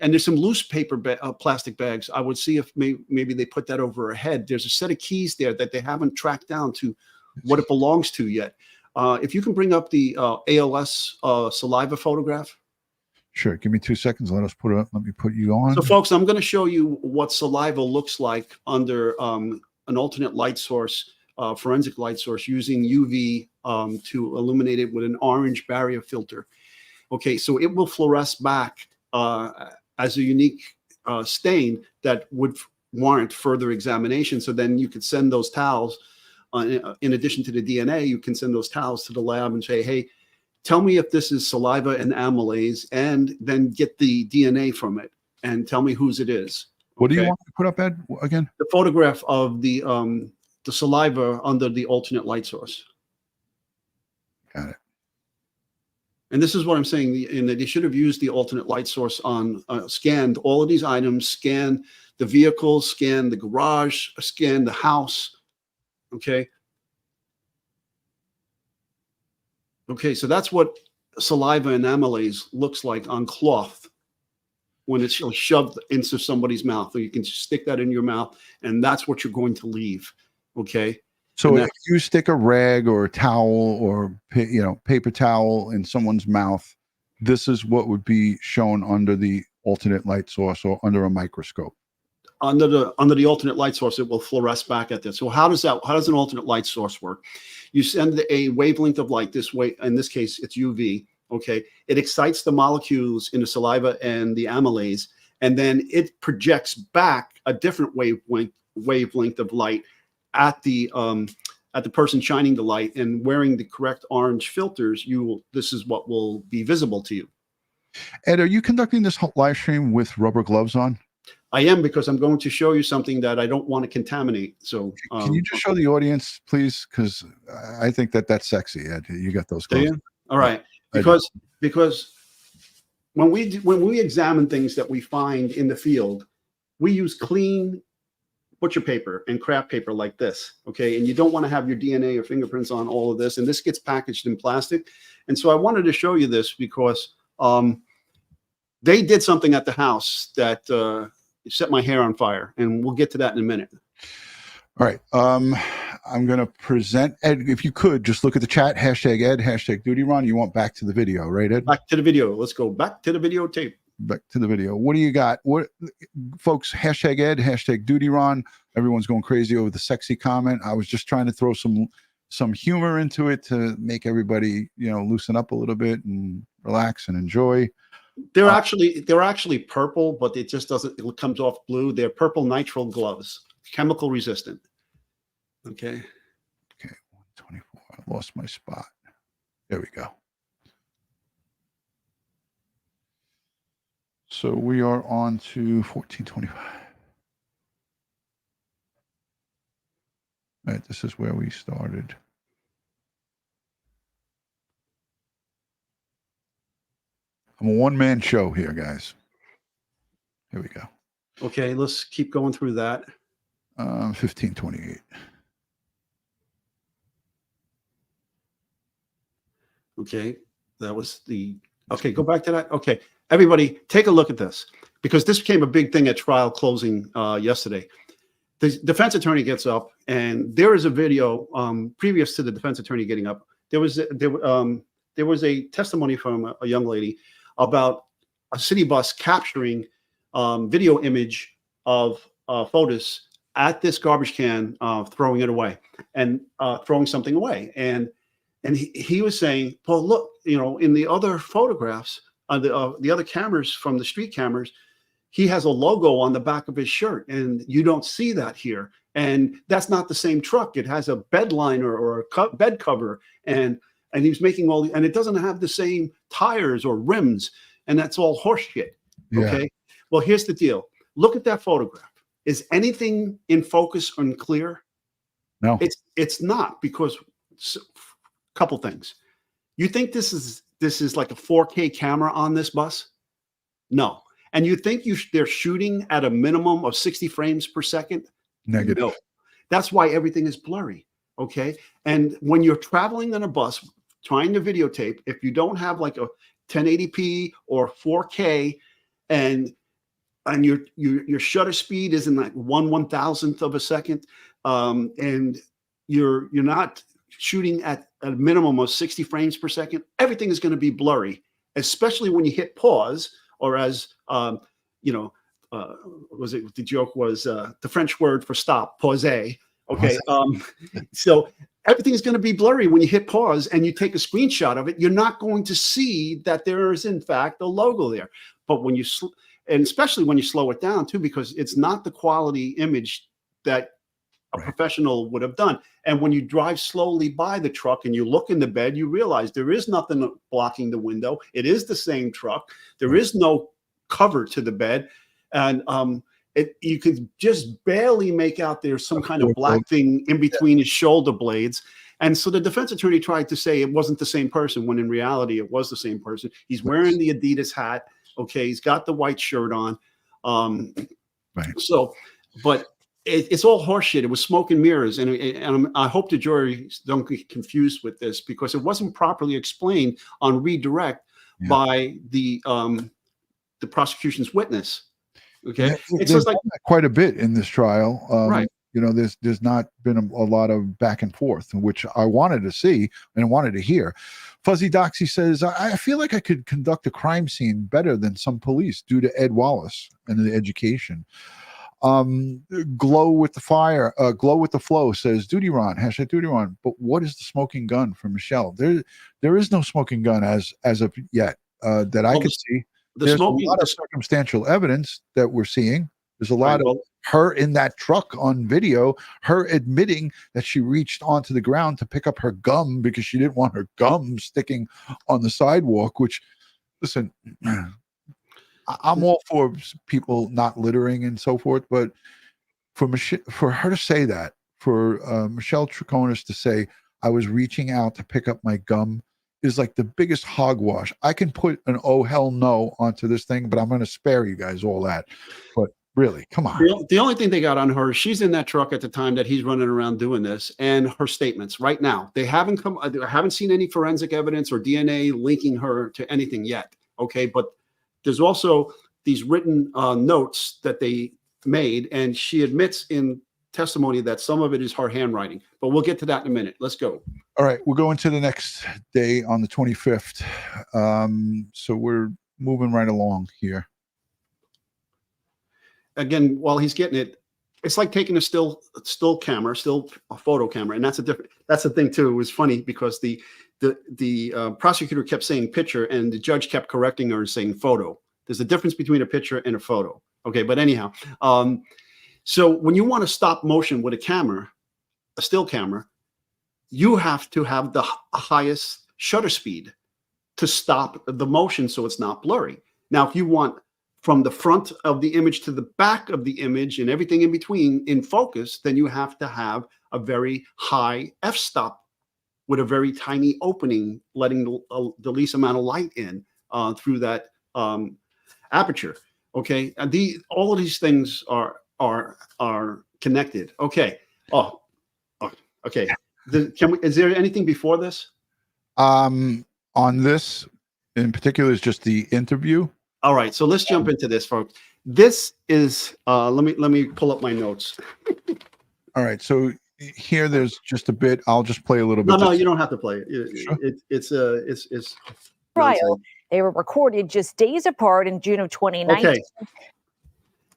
there's some loose paper plastic bags. I would see if maybe they put that over her head. There's a set of keys there that they haven't tracked down to what it belongs to yet. If you can bring up the ALS saliva photograph. Sure. Give me 2 seconds. Let me put you on. So, folks, I'm going to show you what saliva looks like under an alternate light source, forensic light source, using UV to illuminate it with an orange barrier filter. Okay, so it will fluoresce back as a unique stain that would warrant further examination. So then you could send those towels, in addition to the DNA, you can send those towels to the lab and say, hey, tell me if this is saliva and amylase, and then get the DNA from it and tell me whose it is. What do you want to put up, Ed, again? The photograph of the saliva under the alternate light source. Got it. And this is what I'm saying, in that they should have used the alternate light source on, scanned all of these items, scanned the vehicles, scanned the garage, scanned the house. Okay. Okay, so that's what saliva and amylase looks like on cloth when it's shoved into somebody's mouth. So you can just stick that in your mouth, and that's what you're going to leave. Okay. So if you stick a rag or a towel or paper towel in someone's mouth, this is what would be shown under the alternate light source or under a microscope. Under the alternate light source, it will fluoresce back at this. So how does an alternate light source work? You send a wavelength of light this way. In this case, it's UV. Okay, it excites the molecules in the saliva and the amylase, and then it projects back a different wavelength of light at the at the person shining the light and wearing the correct orange filters, this is what will be visible to you. Ed, are you conducting this whole live stream with rubber gloves on? I am, because I'm going to show you something that I don't want to contaminate. So can you just show the audience, please? Because I think that's sexy, Ed. You got those gloves. All right. Because when we examine things that we find in the field, we use clean butcher paper and craft paper like this, okay? And you don't want to have your DNA or fingerprints on all of this, and this gets packaged in plastic. And so I wanted to show you this because they did something at the house that set my hair on fire, and we'll get to that in a minute. All right. I'm going to present, Ed, if you could, just look at the chat, hashtag Ed, hashtag DutyRon. You want back to the video, right, Ed? Back to the video. Let's go back to the videotape. Back to the video. What do you got? What, folks, hashtag Ed, hashtag DutyRon. Everyone's going crazy over the sexy comment. I was just trying to throw some humor into it to make everybody, loosen up a little bit and relax and enjoy. They're actually purple, but it just doesn't, it comes off blue. They're purple nitrile gloves, chemical resistant. Okay. Okay. 124. I lost my spot. There we go. So we are on to 1425. All right. This is where we started. I'm a one-man show here, guys. Here we go. Okay, let's keep going through that. 1528. Okay, that was the, okay, go back to that. Okay, everybody take a look at this, because this became a big thing at trial closing yesterday. The defense attorney gets up, and there is a video previous to the defense attorney getting up. There was a testimony from a young lady about a city bus capturing video image of Fotis at this garbage can, throwing it away and throwing something away. And he was saying, well, look, in the other photographs, the other cameras from the street cameras, he has a logo on the back of his shirt, and you don't see that here. And that's not the same truck. It has a bed liner or a bed cover, and he was making and it doesn't have the same tires or rims, and that's all horseshit. Okay. Yeah. Well, here's the deal. Look at that photograph. Is anything in focus and clear? No, it's not, because a couple things. You think this is like a 4K camera on this bus? No. And you think they're shooting at a minimum of 60 frames per second? Negative. No. That's why everything is blurry. Okay. And when you're traveling on a bus trying to videotape, if you don't have like a 1080p or 4K, and your shutter speed isn't like 1/1000th of a second, and you're not shooting at a minimum of 60 frames per second, everything is going to be blurry, especially when you hit pause, or as the joke was the French word for stop, pause. Okay. So everything is going to be blurry when you hit pause and you take a screenshot of it. You're not going to see that there is in fact a logo there. But when you and especially when you slow it down too, because it's not the quality image that a professional would have done. And when you drive slowly by the truck and you look in the bed, you realize there is nothing blocking the window. It is the same truck. There is no cover to the bed. And you could just barely make out there's some kind of black thing in between his shoulder blades. And so the defense attorney tried to say it wasn't the same person, when in reality it was the same person. He's wearing the Adidas hat. Okay, he's got the white shirt on. So, but it's all horseshit. It was smoke and mirrors, and I hope the jury don't get confused with this, because it wasn't properly explained on redirect by the prosecution's witness. Okay, yeah, it's just like quite a bit in this trial. Right. There's not been a lot of back and forth, which I wanted to see and wanted to hear. Fuzzy Doxy says, I feel like I could conduct a crime scene better than some police due to Ed Wallace and the education. Glow with the fire, glow with the flow says DutyRon, hashtag DutyRon. But what is the smoking gun for Michelle? There is no smoking gun as of yet that I could see. There's a lot of circumstantial evidence that we're seeing. There's a lot of her in that truck on video, her admitting that she reached onto the ground to pick up her gum because she didn't want her gum sticking on the sidewalk, which, listen, I'm all for people not littering and so forth, but for her to say that, for Michelle Troconis to say, I was reaching out to pick up my gum, is like the biggest hogwash. I can put an oh hell no onto this thing, but I'm going to spare you guys all that. But really, come on. The only thing they got on her, she's in that truck at the time that he's running around doing this, and her statements right now, I haven't seen any forensic evidence or DNA linking her to anything yet. Okay. But there's also these written notes that they made, and she admits in testimony that some of it is her handwriting, but we'll get to that in a minute. Let's go. All right, we're going to the next day on the 25th. So we're moving right along here. Again, while he's getting it, it's like taking a still photo camera, and that's the thing too. It was funny because the prosecutor kept saying picture, and the judge kept correcting her and saying photo. There's a difference between a picture and a photo. Okay, but anyhow, so when you want to stop motion with a camera, a still camera, you have to have the highest shutter speed to stop the motion so it's not blurry. Now, if you want from the front of the image to the back of the image and everything in between in focus, then you have to have a very high f-stop with a very tiny opening, letting the least amount of light in through that aperture. Okay, and all of these things are connected. Okay. Okay. Is there anything before this? On this in particular is just the interview. All right, so let's jump into this, folks. This is let me pull up my notes. All right, so here there's just a bit. I'll just play a little bit. No, you don't have to play it. Sure. It's trial. They were recorded just days apart in June of 2019. Okay.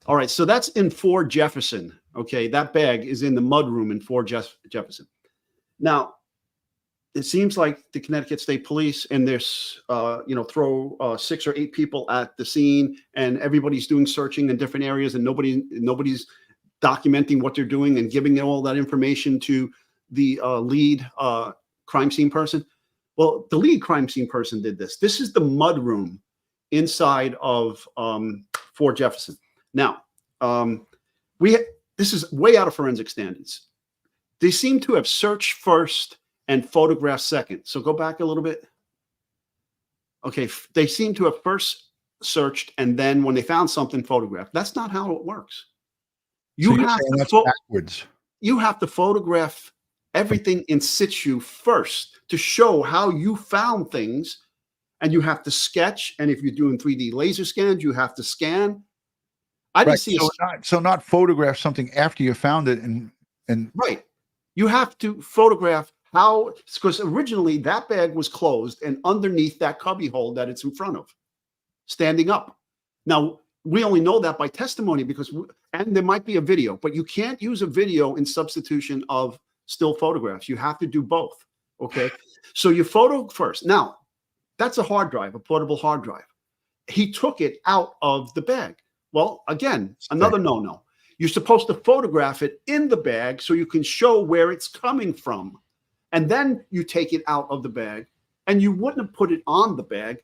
All right, so that's in Fort Jefferson. Okay, that bag is in the mudroom in Fort Jefferson. Now, it seems like the Connecticut State Police and there's, throw 6 or 8 people at the scene, and everybody's doing searching in different areas, and nobody's documenting what they're doing and giving all that information to the lead crime scene person. Well, the lead crime scene person did this. This is the mudroom inside of Fort Jefferson. Now, this is way out of forensic standards. They seem to have searched first and photographed second. So go back a little bit. Okay, they seem to have first searched and then when they found something, photographed. That's not how it works. You have to photograph everything in situ first to show how you found things, and you have to sketch. And if you're doing 3D laser scans, you have to scan. I didn't see not photograph something after you found it and right. You have to photograph how, because originally that bag was closed and underneath that cubby hole that it's in front of, standing up. Now, we only know that by testimony and there might be a video, but you can't use a video in substitution of still photographs. You have to do both. Okay. So you photo first. Now, that's a hard drive, a portable hard drive. He took it out of the bag. Well, again, another no-no. You're supposed to photograph it in the bag so you can show where it's coming from. And then you take it out of the bag, and you wouldn't have put it on the bag.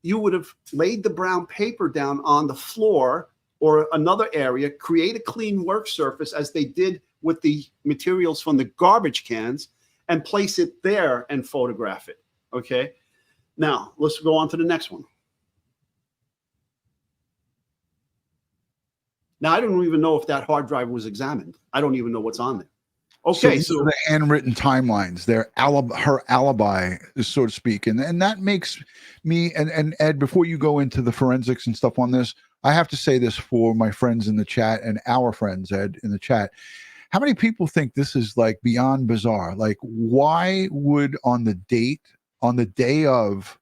You would have laid the brown paper down on the floor or another area, create a clean work surface as they did with the materials from the garbage cans, and place it there and photograph it. Okay. Now let's go on to the next one. Now, I don't even know if that hard drive was examined. I don't even know what's on there. Okay, so the handwritten timelines, her alibi, so to speak, and that makes me and Ed. Before you go into the forensics and stuff on this, I have to say this for my friends in the chat and our friends, Ed, in the chat. How many people think this is like beyond bizarre? Like, why would on the day of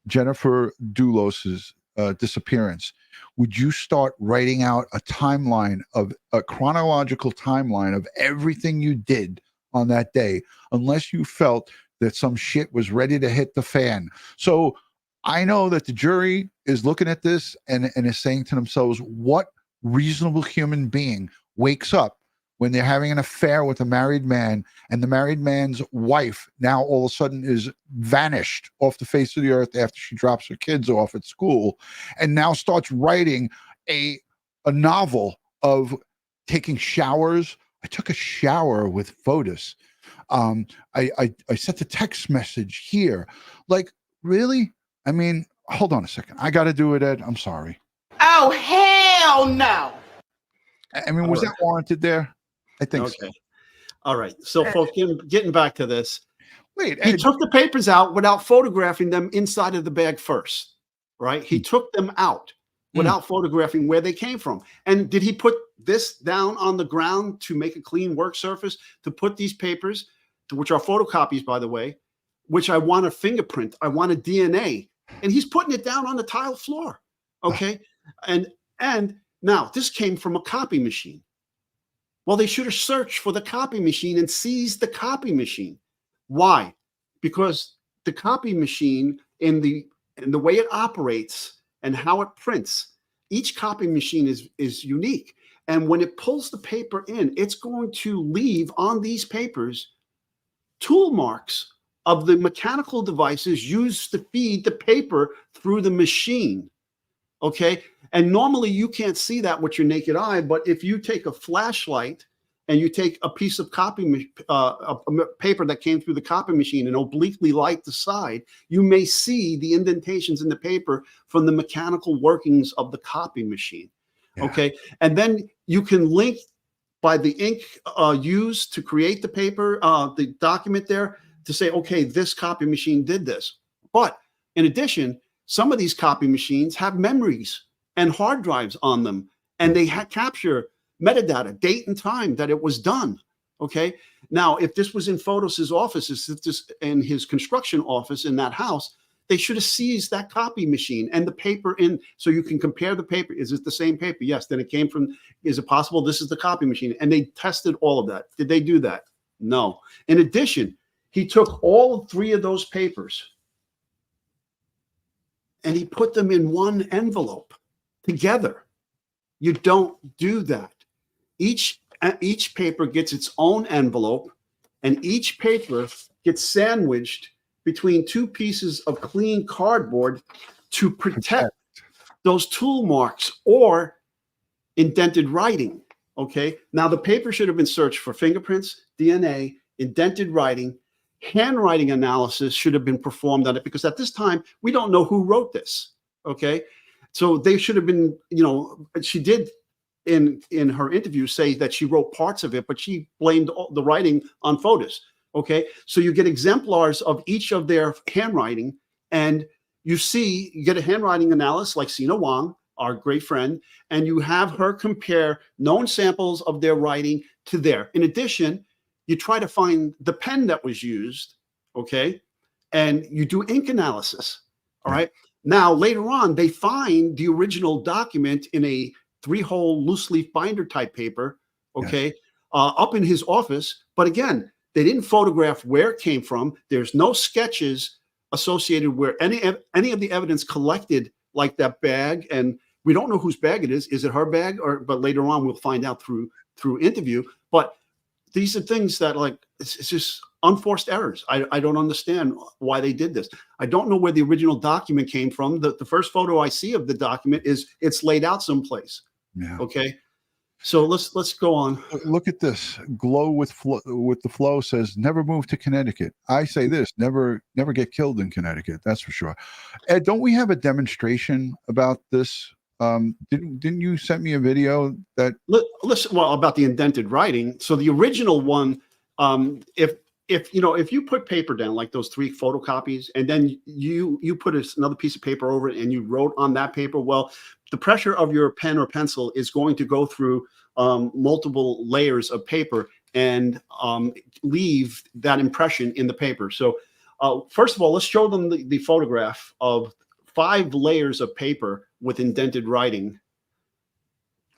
Jennifer Dulos's disappearance, would you start writing out a chronological timeline of everything you did on that day, unless you felt that some shit was ready to hit the fan? So I know that the jury is looking at this and is saying to themselves, what reasonable human being wakes up when they're having an affair with a married man, and the married man's wife now all of a sudden is vanished off the face of the earth after she drops her kids off at school, and now starts writing a novel of taking showers. I took a shower with Fotis. I sent a text message here. Like, really? I mean, hold on a second. I got to do it, Ed. I'm sorry. Oh, hell no. I mean, was that warranted there? I think so. All right. So, folks, getting back to this. Wait, he Ed, took the papers out without photographing them inside of the bag first, right? He took them out without photographing where they came from. And did he put this down on the ground to make a clean work surface, to put these papers, which are photocopies, by the way, which I want a fingerprint, I want a DNA, and he's putting it down on the tile floor, okay? And now this came from a copy machine. Well, they should have searched for the copy machine and seized the copy machine. Why? Because the copy machine, in the way it operates and how it prints, each copy machine is unique. And when it pulls the paper in, it's going to leave on these papers tool marks of the mechanical devices used to feed the paper through the machine. Okay. And normally you can't see that with your naked eye, but if you take a flashlight and you take a piece of paper that came through the copy machine and obliquely light the side, you may see the indentations in the paper from the mechanical workings of the copy machine. Yeah. Okay. And then you can link by the ink used to create the paper, the document there, to say, okay, this copy machine did this. But in addition, some of these copy machines have memories and hard drives on them, and they capture metadata, date and time that it was done. Okay. Now, if this was in Fotis's office, if this in his construction office in that house, they should have seized that copy machine and the paper in, so you can compare the paper. Is it the same paper? Yes. Then it came from, is it possible this is the copy machine? And they tested all of that. Did they do that? No. In addition, he took all three of those papers and he put them in one envelope together. You don't do that. Each paper gets its own envelope, and each paper gets sandwiched between two pieces of clean cardboard to protect those tool marks or indented writing. Okay. Now the paper should have been searched for fingerprints, DNA, indented writing. Handwriting analysis should have been performed on it, because at this time we don't know who wrote this. Okay. So they should have been, she did in her interview say that she wrote parts of it, but she blamed the writing on Fotis. Okay. So you get exemplars of each of their handwriting, and you get a handwriting analysis like Sina Wang, our great friend, and you have her compare known samples of their writing to their. In addition, you try to find the pen that was used, okay, and you do ink analysis, all right? Now, later on, they find the original document in a 3-hole loose leaf binder type paper, okay, up in his office. But again, they didn't photograph where it came from. There's no sketches associated where any of the evidence collected, like that bag, and we don't know whose bag it is. Is it her bag? But later on, we'll find out through interview. But these are things that, like, it's just unforced errors. I don't understand why they did this. I don't know where the original document came from. The first photo I see of the document is it's laid out someplace. Yeah. Okay. So let's go on. Look at this. Glow with the flow says never move to Connecticut. I say this: never get killed in Connecticut. That's for sure. Ed, don't we have a demonstration about this? Didn't you send me a video that? Listen, well, about the indented writing. So the original one, if you put paper down like those 3 photocopies, and then you put another piece of paper over it and you wrote on that paper, well, the pressure of your pen or pencil is going to go through multiple layers of paper and leave that impression in the paper. So first of all, let's show them the photograph of 5 layers of paper with indented writing.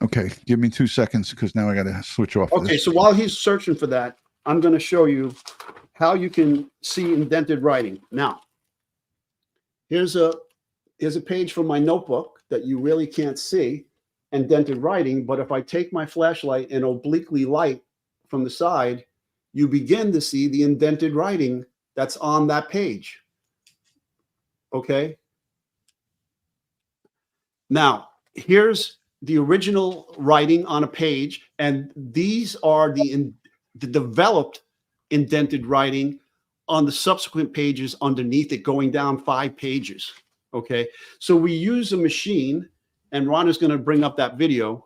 Okay, give me 2 seconds because now I got to switch off. Okay, so while he's searching for that, I'm going to show you how you can see indented writing. Now, here's a page from my notebook that you really can't see, indented writing, but if I take my flashlight and obliquely light from the side, you begin to see the indented writing that's on that page. Okay. Now, here's the original writing on a page, and these are the developed indented writing on the subsequent pages underneath it, going down 5 pages. Okay. So we use a machine, and Ron is going to bring up that video,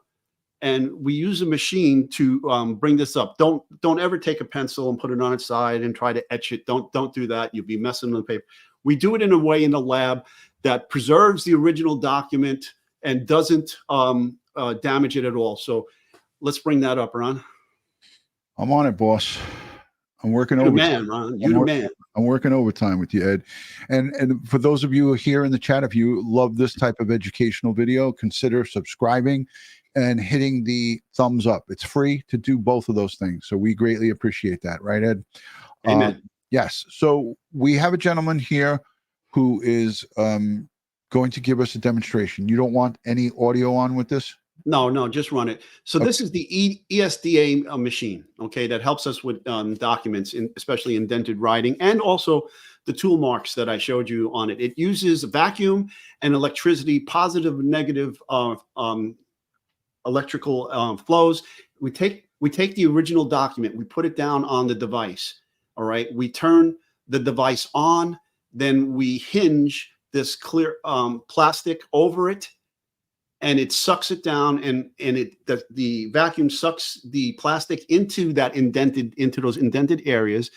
and we use a machine to bring this up. Don't ever take a pencil and put it on its side and try to etch it. Don't do that. You'll be messing with the paper. We do it in a way in the lab that preserves the original document and doesn't damage it at all. So let's bring that up, Ron. I'm on it, boss. I'm working You're the overtime. man, Ron. You're the man. I'm working overtime with you, Ed. And for those of you here in the chat, if you love this type of educational video, consider subscribing and hitting the thumbs up. It's free to do both of those things. So we greatly appreciate that. Right, Ed? Amen. Yes. So we have a gentleman here who is going to give us a demonstration. You don't want any audio on with this? No, just run it. So this is the ESDA machine, okay, that helps us with documents, especially indented writing, and also the tool marks that I showed you on it. It uses vacuum and electricity, positive and negative electrical flows. We take the original document, we put it down on the device, all right? We turn the device on, then we hinge this clear plastic over it, and it sucks it down, and the vacuum sucks the plastic into those indented areas.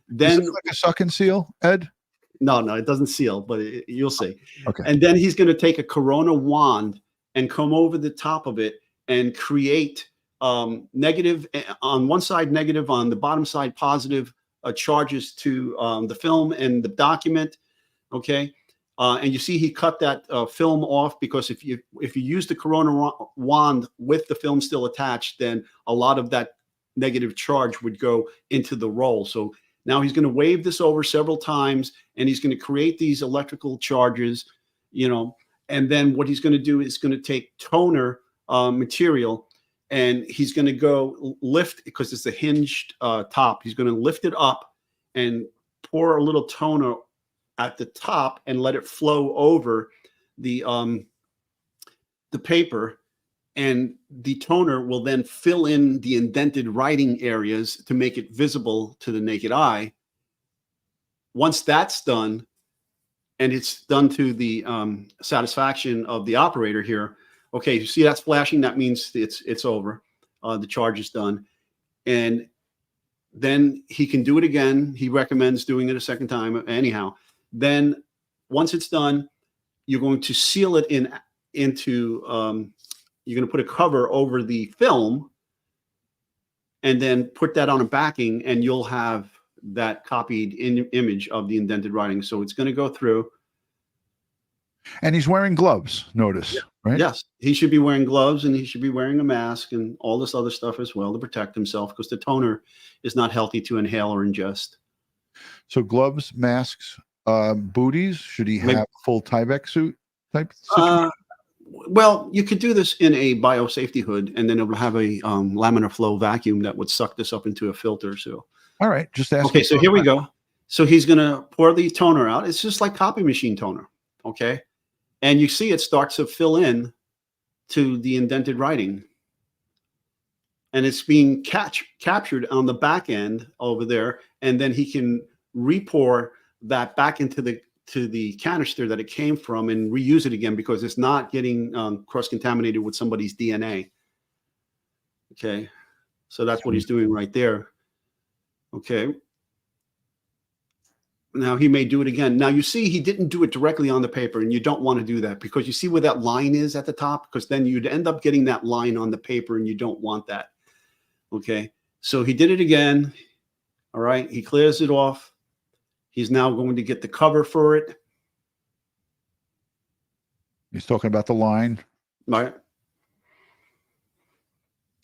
Then is it like a suck and seal, Ed? No, it doesn't seal, but you'll see. Okay. And then he's going to take a Corona wand and come over the top of it and create negative on one side, negative on the bottom side, positive charges to the film and the document. Okay. And you see he cut that film off, because if you use the Corona wand with the film still attached, then a lot of that negative charge would go into the roll. So now he's going to wave this over several times, and he's going to create these electrical charges, and then what he's going to do is going to take toner material, and he's going to go lift, because it's a hinged top. He's going to lift it up and pour a little toner at the top and let it flow over the paper, and the toner will then fill in the indented writing areas to make it visible to the naked eye. Once that's done, and it's done to the satisfaction of the operator here, okay, you see that's flashing, that means it's over. The charge is done. And then he can do it again. He recommends doing it a second time anyhow. Then once it's done, you're going to seal it into you're going to put a cover over the film, and then put that on a backing, and you'll have that copied image of the indented writing. So it's going to go through. And he's wearing gloves, notice, right? Yes, he should be wearing gloves, and he should be wearing a mask and all this other stuff as well to protect himself, because the toner is not healthy to inhale or ingest. So gloves, masks, booties. Should he have a full Tyvek suit type situation? Well, you could do this in a biosafety hood, and then it will have a laminar flow vacuum that would suck this up into a filter. So, all right, just ask. Okay, so here we go. So he's going to pour the toner out. It's just like copy machine toner. Okay. And you see it starts to fill in to the indented writing. And it's being captured on the back end over there. And then he can re-pour that back into the canister that it came from and reuse it again, because it's not getting cross-contaminated with somebody's DNA. Okay. So that's what he's doing right there. Okay. Now he may do it again. Now you see he didn't do it directly on the paper, and you don't want to do that, because you see where that line is at the top, because then you'd end up getting that line on the paper, and you don't want that. Okay. So he did it again. All right. He clears it off. He's now going to get the cover for it. He's talking about the line. All right.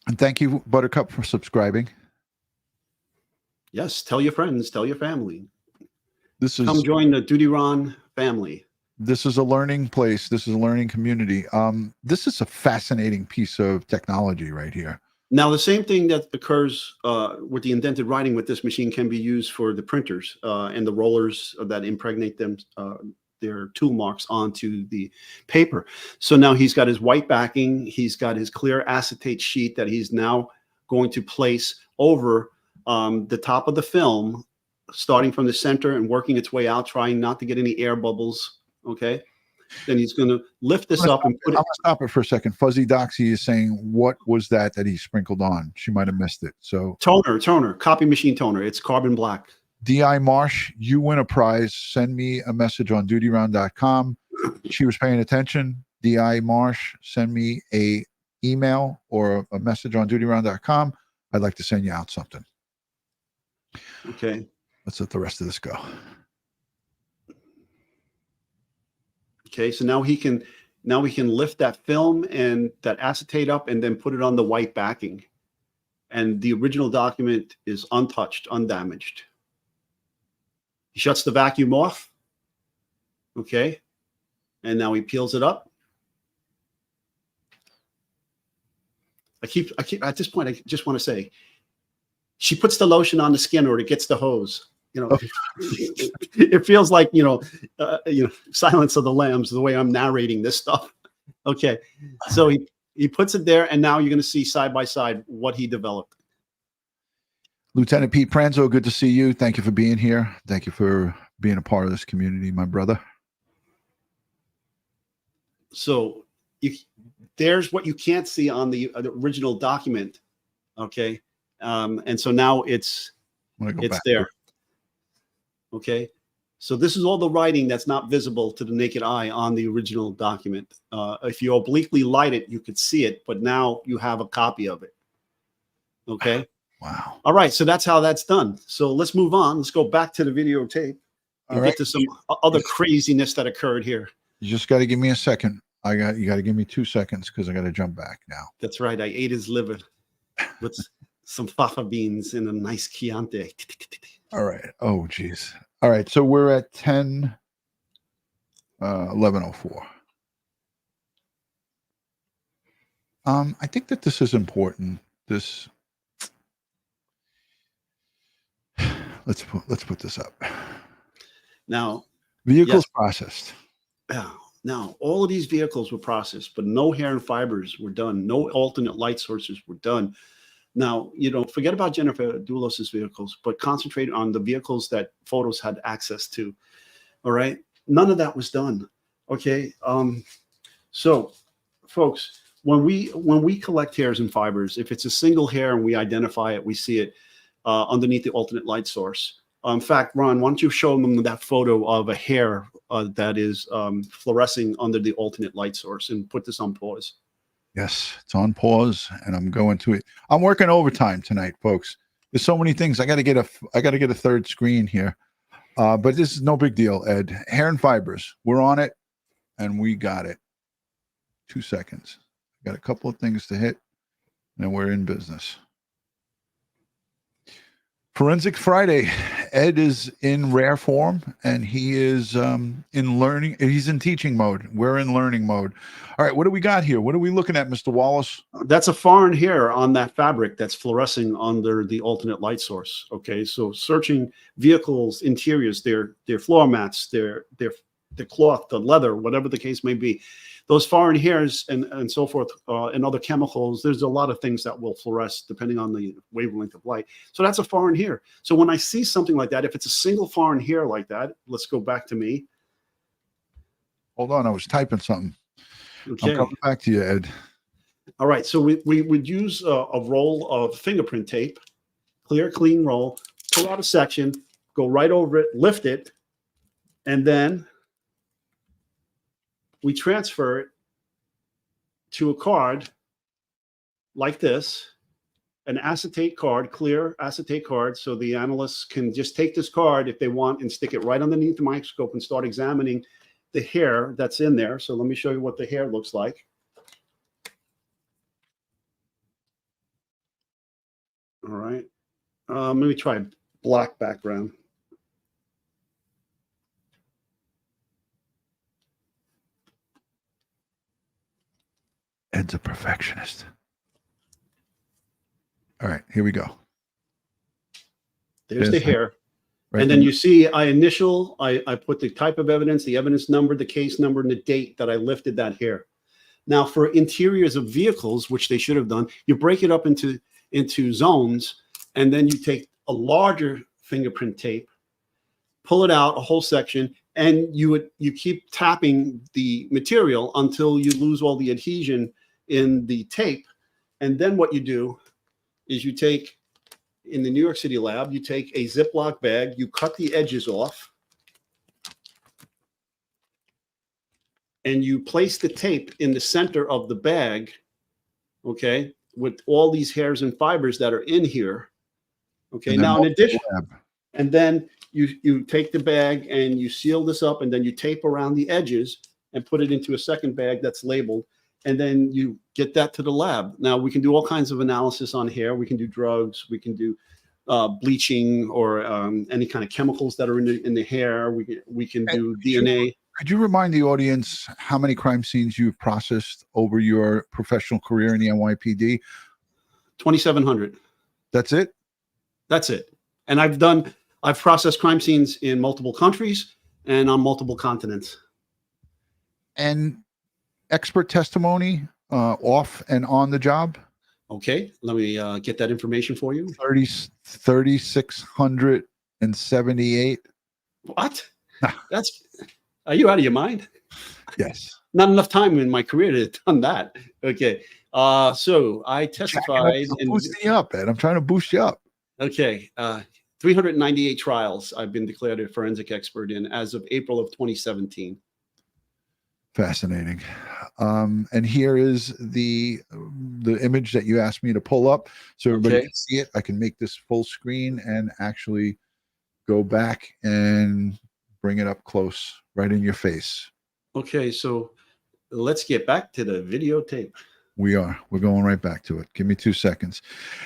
And thank you, Buttercup, for subscribing. Yes. Tell your friends, tell your family. This is come join the DutyRon family. This is a learning place. This is a learning community. This is a fascinating piece of technology right here. Now, the same thing that occurs with the indented writing with this machine can be used for the printers and the rollers that impregnate them, their tool marks onto the paper. So now he's got his white backing. He's got his clear acetate sheet that he's now going to place over the top of the film, starting from the center and working its way out, trying not to get any air bubbles. Okay. Then he's going to lift this up and put it. I'm going to stop it for a second. Fuzzy Doxy is saying, what was that he sprinkled on? She might have missed it. So toner, copy machine toner. It's carbon black. D.I. Marsh, you win a prize. Send me a message on DutyRon.com. She was paying attention. D.I. Marsh, send me a email or a message on DutyRon.com. I'd like to send you out something. Okay. Let's let the rest of this go. Okay, so now we can lift that film and that acetate up and then put it on the white backing. And the original document is untouched, undamaged. He shuts the vacuum off. Okay. And now he peels it up. I keep at this point, I just want to say, she puts the lotion on the skin or it gets the hose. You know, it feels like, Silence of the Lambs, the way I'm narrating this stuff. Okay. So he puts it there, and now you're going to see side by side what he developed. Lieutenant Pete Pranzo, good to see you. Thank you for being here. Thank you for being a part of this community, my brother. So there's what you can't see on the original document. Okay. And so now it's there. Okay, so this is all the writing that's not visible to the naked eye on the original document. If you obliquely light it, you could see it, but now you have a copy of it. Okay. Wow. All right, so that's how that's done. So let's move on. Let's go back to the videotape and get to some other craziness that occurred here. You just got to give me a second. You got to give me 2 seconds because I got to jump back now. That's right. I ate his liver with some fafa beans and a nice Chianti. All right. Oh, geez. All right. So we're at 11:04. I think that this is important. Let's put this up. Now, vehicles processed. Yeah. Now, all of these vehicles were processed, but no hair and fibers were done. No alternate light sources were done. Now, forget about Jennifer Dulos's vehicles, but concentrate on the vehicles that photos had access to. All right. None of that was done. Okay. So folks, when we collect hairs and fibers, if it's a single hair and we identify it, we see it underneath the alternate light source. In fact, Ron, why don't you show them that photo of a hair that is fluorescing under the alternate light source, and put this on pause. Yes, it's on pause, and I'm going to it. I'm working overtime tonight, folks. There's so many things. I got to get a third screen here, but this is no big deal. Ed, hair and fibers, we're on it, and we got it. 2 seconds. Got a couple of things to hit, and we're in business. Forensic Friday. Ed is in rare form, and he is in learning. He's in teaching mode. We're in learning mode. All right, what do we got here? What are we looking at, Mr. Wallace? That's a foreign hair on that fabric that's fluorescing under the alternate light source. Okay, so searching vehicles, interiors, their floor mats, their cloth, the leather, whatever the case may be. Those foreign hairs and so forth, and other chemicals, there's a lot of things that will fluoresce depending on the wavelength of light. So that's a foreign hair. So when I see something like that, if it's a single foreign hair like that, let's go back to me. Hold on, I was typing something. Okay. I'm coming back to you, Ed. All right, so we would use a roll of fingerprint tape, clear, clean roll, pull out a section, go right over it, lift it, and then we transfer it to a card like this, an acetate card, clear acetate card, so the analysts can just take this card if they want and stick it right underneath the microscope and start examining the hair that's in there. So let me show you what the hair looks like. All right. Let me try black background. Ed's a perfectionist. All right, here we go. There's the hair. Right and then there. you see I put the type of evidence, the evidence number, the case number, and the date that I lifted that hair. Now, for interiors of vehicles, which they should have done, you break it up into zones, and then you take a larger fingerprint tape, pull it out, a whole section, and you keep tapping the material until you lose all the adhesion in the tape. And then what you do is you take, in the New York City lab, you take a Ziploc bag, you cut the edges off, and you place the tape in the center of the bag, okay, with all these hairs and fibers that are in here. Okay, now in addition, and then you take the bag and you seal this up, and then you tape around the edges and put it into a second bag that's labeled, and then you get that to the lab. Now we can do all kinds of analysis on hair. We can do drugs. We can do bleaching or any kind of chemicals that are in the hair. We can do DNA. Could you remind the audience how many crime scenes you've processed over your professional career in the NYPD? 2,700. That's it? That's it. And I've processed crime scenes in multiple countries and on multiple continents. And expert testimony off and on the job? Okay, let me get that information for you. 3,678. What? Are you out of your mind? Yes. Not enough time in my career to have done that. Okay. So I testified. Boost you up, Ed. I'm trying to boost you up. Okay. 398 trials I've been declared a forensic expert in as of April of 2017. Fascinating. And here is the image that you asked me to pull up so everybody can see it. I can make this full screen and actually go back and bring it up close, right in your face. Okay, so let's get back to the videotape. We're going right back to it. Give me 2 seconds.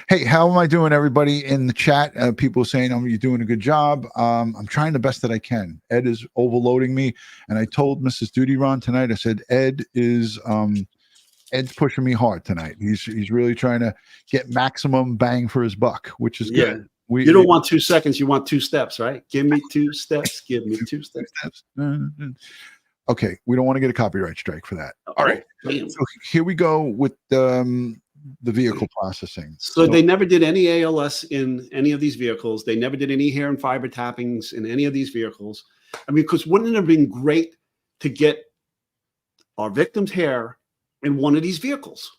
Hey, how am I doing, everybody in the chat? People saying, you're doing a good job. I'm trying the best that I can. Ed is overloading me. And I told Mrs. DutyRon tonight, I said, Ed's pushing me hard tonight. He's really trying to get maximum bang for his buck, which is good. You don't want 2 seconds. You want 2 steps, right? Give me 2 steps. Give me 2 steps. Okay, we don't want to get a copyright strike for that. All right. So here we go with the vehicle processing. So they never did any ALS in any of these vehicles. They never did any hair and fiber tappings in any of these vehicles. I mean, because wouldn't it have been great to get our victim's hair in one of these vehicles?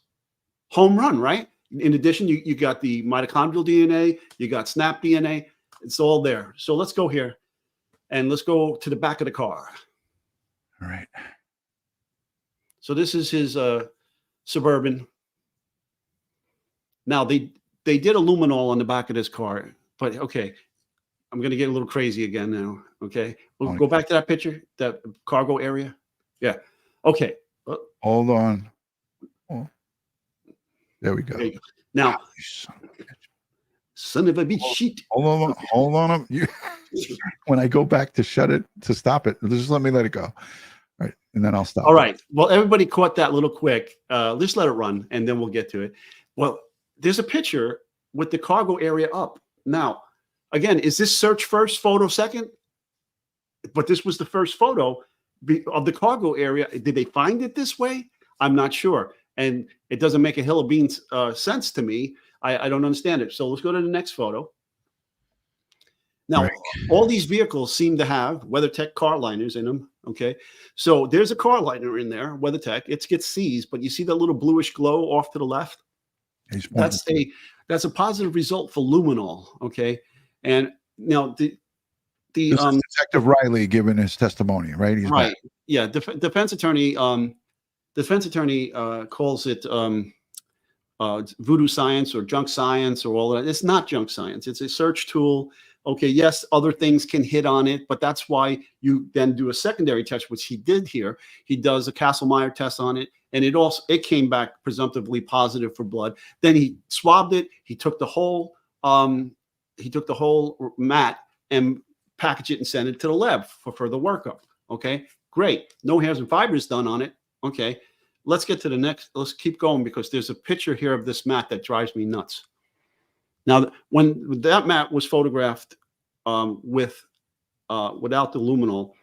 Home run, right? In addition, you got the mitochondrial DNA, you got SNP DNA. It's all there. So let's go here and let's go to the back of the car. All right. So this is his Suburban. Now they did a luminol on the back of this car, but okay, I'm going to get a little crazy again now. Okay, we'll go back to that picture, that cargo area. Yeah. Okay. Hold on. Oh. There we go. There you go. Now, son of a bitch shit. Hold on. When I go back to stop it, just let me let it go. All right, and then I'll stop. All right. Well, everybody caught that little quick. Let's let it run, and then we'll get to it. Well, there's a picture with the cargo area up. Now, again, is this search first, photo second? But this was the first photo of the cargo area. Did they find it this way? I'm not sure. And it doesn't make a hill of beans sense to me. I don't understand it. So let's go to the next photo. Now, all these vehicles seem to have WeatherTech car liners in them. Okay. So there's a car liner in there, WeatherTech. It gets seized, but you see that little bluish glow off to the left? That's a positive result for luminol. Okay. And now this is Detective Riley giving his testimony, right? He's right. Back. Yeah. Defense attorney calls it voodoo science or junk science or all that. It's not junk science. It's a search tool. Okay, yes, other things can hit on it, but that's why you then do a secondary test, which he did here. He does a Kastle-Meyer test on it, and it came back presumptively positive for blood. Then he swabbed it. He took the whole mat and packaged it and sent it to the lab for further workup. Okay, great. No hairs and fibers done on it. Okay. let's get to the next. Let's keep going because there's a picture here of this mat that drives me nuts. Now, when that mat was photographed without the luminol,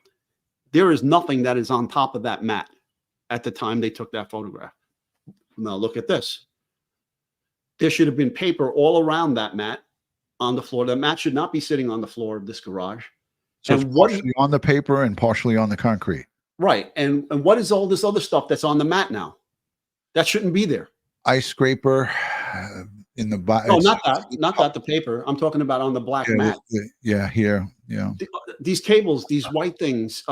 there is nothing that is on top of that mat at the time they took that photograph. Now look at this. There should have been paper all around that mat on the floor. That mat should not be sitting on the floor of this garage. So and it's partially on the paper and partially on the concrete. Right. And what is all this other stuff that's on the mat now? That shouldn't be there. Ice scraper in the bottom. No, not that, the paper. I'm talking about on the black mat. Yeah, here. Yeah. These cables, these white things,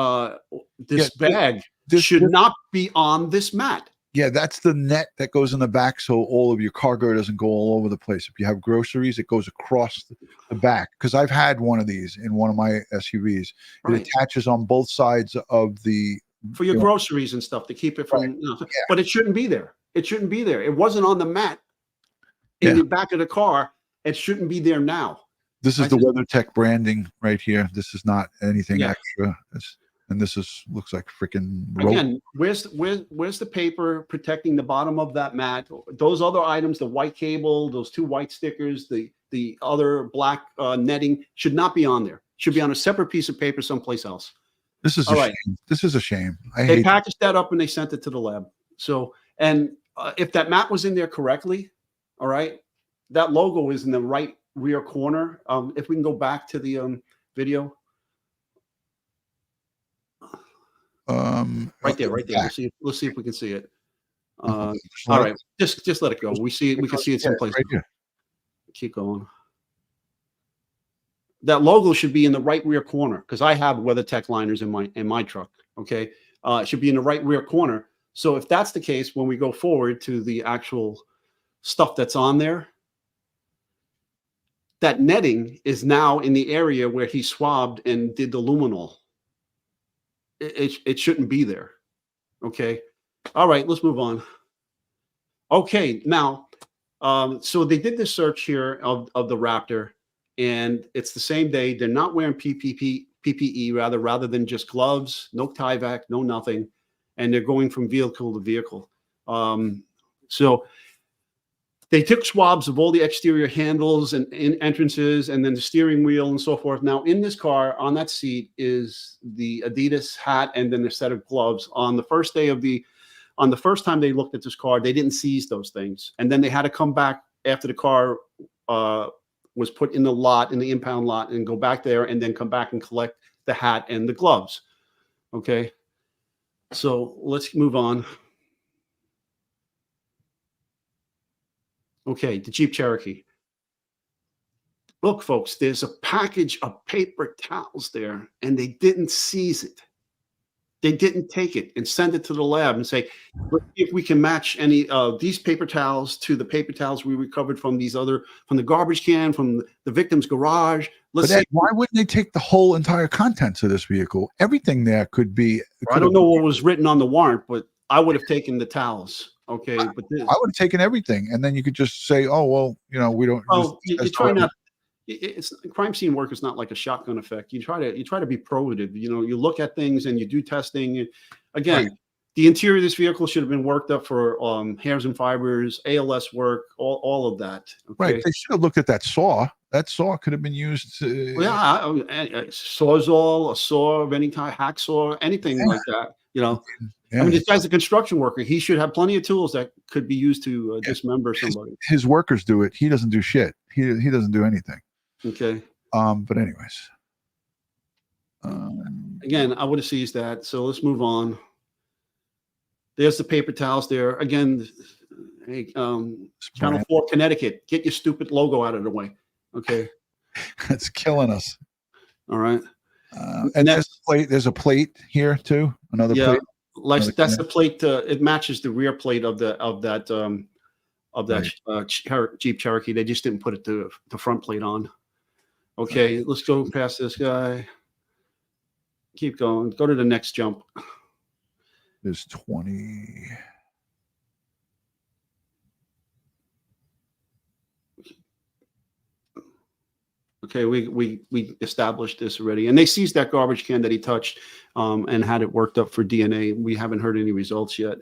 this bag should not be on this mat. Yeah, that's the net that goes in the back so all of your cargo doesn't go all over the place. If you have groceries, it goes across the back. Because I've had one of these in one of my SUVs. It attaches on both sides of the... For your groceries and stuff to keep it from... But it shouldn't be there. It shouldn't be there. It wasn't on the mat in the back of the car. It shouldn't be there now. This is the WeatherTech branding right here. This is not anything extra. And this looks like freaking rope. Again, where's the paper protecting the bottom of that mat? Those other items, the white cable, those two white stickers, the other black netting should not be on there. Should be on a separate piece of paper someplace else. This is shame. This is a shame. They packaged that up and they sent it to the lab. So, and if that mat was in there correctly, all right, that logo is in the right rear corner. If we can go back to the video. Right there. Let's see if we can see it. All right, just let it go. We can see it someplace. Right here. Keep going. That logo should be in the right rear corner because I have WeatherTech liners in my truck. Okay, it should be in the right rear corner. So if that's the case, when we go forward to the actual stuff that's on there, that netting is now in the area where he swabbed and did the luminol. It shouldn't be there. Okay. All right, let's move on. Okay, now, so they did this search here of the Raptor, and it's the same day. They're not wearing PPE rather than just gloves, no Tyvek, no nothing, and they're going from vehicle to vehicle. So they took swabs of all the exterior handles and entrances and then the steering wheel and so forth. Now, in this car, on that seat is the Adidas hat and then the set of gloves. On the first time they looked at this car, they didn't seize those things. And then they had to come back after the car was put in the lot, in the impound lot, and go back there and then come back and collect the hat and the gloves. Okay. So let's move on. Okay, the Jeep Cherokee. Look, folks, there's a package of paper towels there, and they didn't seize it. They didn't take it and send it to the lab and say, if we can match any of these paper towels to the paper towels we recovered from from the garbage can, from the victim's garage. But Ed, why wouldn't they take the whole entire contents of this vehicle? Everything there could be. I don't know what was written on the warrant, but I would have taken the towels. Okay, but I would have taken everything, and then you could just say, "Oh well, we don't." Well, you try not. It's crime scene work is not like a shotgun effect. You try to be probative. You look at things and you do testing. Again, the interior of this vehicle should have been worked up for hairs and fibers, ALS work, all of that. Okay? Right. They should have looked at that saw. That saw could have been used. A sawzall, a saw of any kind, hacksaw, anything like that. I mean, this guy's a construction worker. He should have plenty of tools that could be used to dismember somebody. His workers do it. He doesn't do shit. He doesn't do anything. Okay. But anyways. Again, I would have seized that. So let's move on. There's the paper towels there. Again, hey, Channel 4, Connecticut, get your stupid logo out of the way. Okay. That's killing us. All right. And there's a plate here too. Another plate. That's the plate. It matches the rear plate of that Jeep Cherokee. They just didn't put the front plate on. Okay, let's go past this guy. Keep going. Go to the next jump. There's 20. Okay, we established this already, and they seized that garbage can that he touched and had it worked up for DNA. We haven't heard any results yet.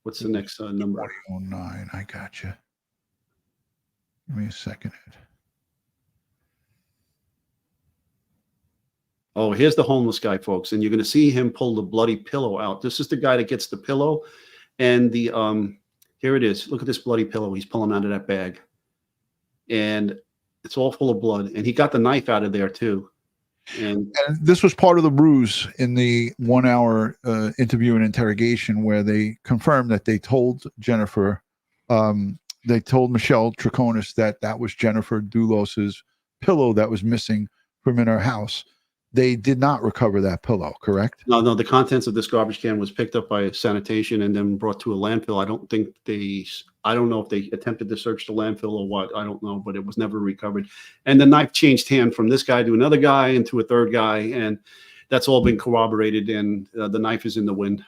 What's the next number? 2009. I got you. Give me a second. Oh, here's the homeless guy, folks, and you're going to see him pull the bloody pillow out. This is the guy that gets the pillow, and the here it is. Look at this bloody pillow he's pulling out of that bag, and it's all full of blood. And he got the knife out of there too. And this was part of the ruse in the 1 hour interview and interrogation, where they confirmed that they told Jennifer, they told Michelle Troconis that was Jennifer Dulos's pillow that was missing from in her house. They did not recover that pillow, correct? No, the contents of this garbage can was picked up by sanitation and then brought to a landfill. I don't know if they attempted to search the landfill or what. I don't know, but it was never recovered. And the knife changed hand from this guy to another guy and to a third guy, and that's all been corroborated. And the knife is in the wind.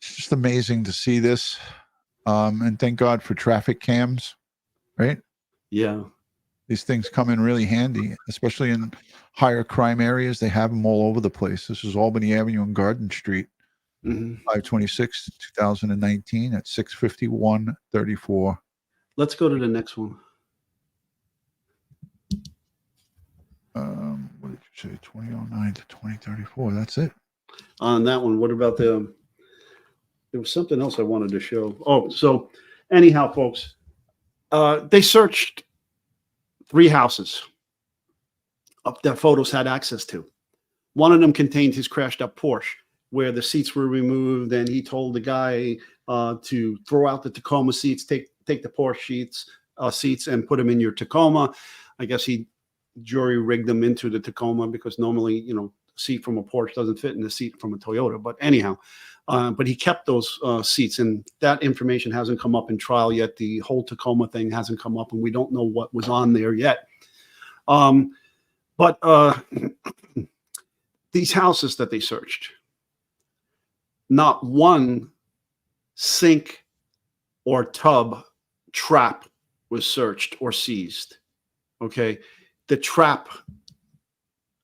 It's just amazing to see this, and thank God for traffic cams, right? Yeah. These things come in really handy, especially in higher crime areas. They have them all over the place. This is Albany Avenue and Garden Street, 526, 2019 at 651-34. Let's go to the next one. What did you say? 2009 to 2034. That's it. On that one, what about there was something else I wanted to show. Oh, so anyhow, folks, they searched 3 houses that photos had access to. One of them contained his crashed up Porsche, where the seats were removed, and he told the guy to throw out the Tacoma seats, take the Porsche seats and put them in your Tacoma. I guess he jury rigged them into the Tacoma, because normally, the seat from a Porsche doesn't fit in the seat from a Toyota. But anyhow, but he kept those seats, and that information hasn't come up in trial yet. The whole Tacoma thing hasn't come up, and we don't know what was on there yet. But these houses that they searched, not one sink or tub trap was searched or seized. Okay, the trap,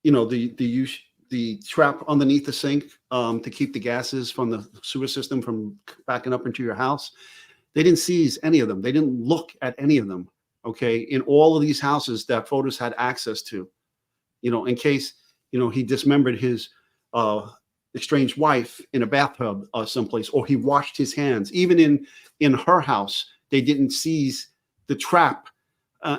the trap underneath the sink to keep the gases from the sewer system from backing up into your house, they didn't seize any of them. They didn't look at any of them. Okay, in all of these houses that photos had access to, in case he dismembered his estranged wife in a bathtub someplace, or he washed his hands. Even in her house, they didn't seize the trap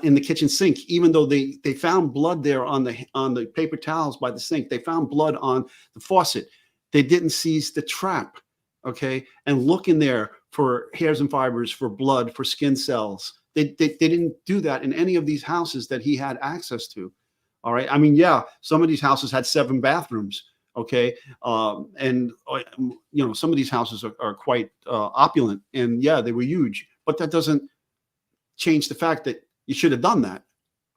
in the kitchen sink, even though they found blood there on the paper towels by the sink. They found blood on the faucet. They didn't seize the trap. Okay, and look in there for hairs and fibers, for blood, for skin cells. They didn't do that in any of these houses that he had access to. All right. I mean, yeah, some of these houses had 7 bathrooms. Okay. And some of these houses are quite opulent, and yeah, they were huge, but that doesn't change the fact that you should have done that.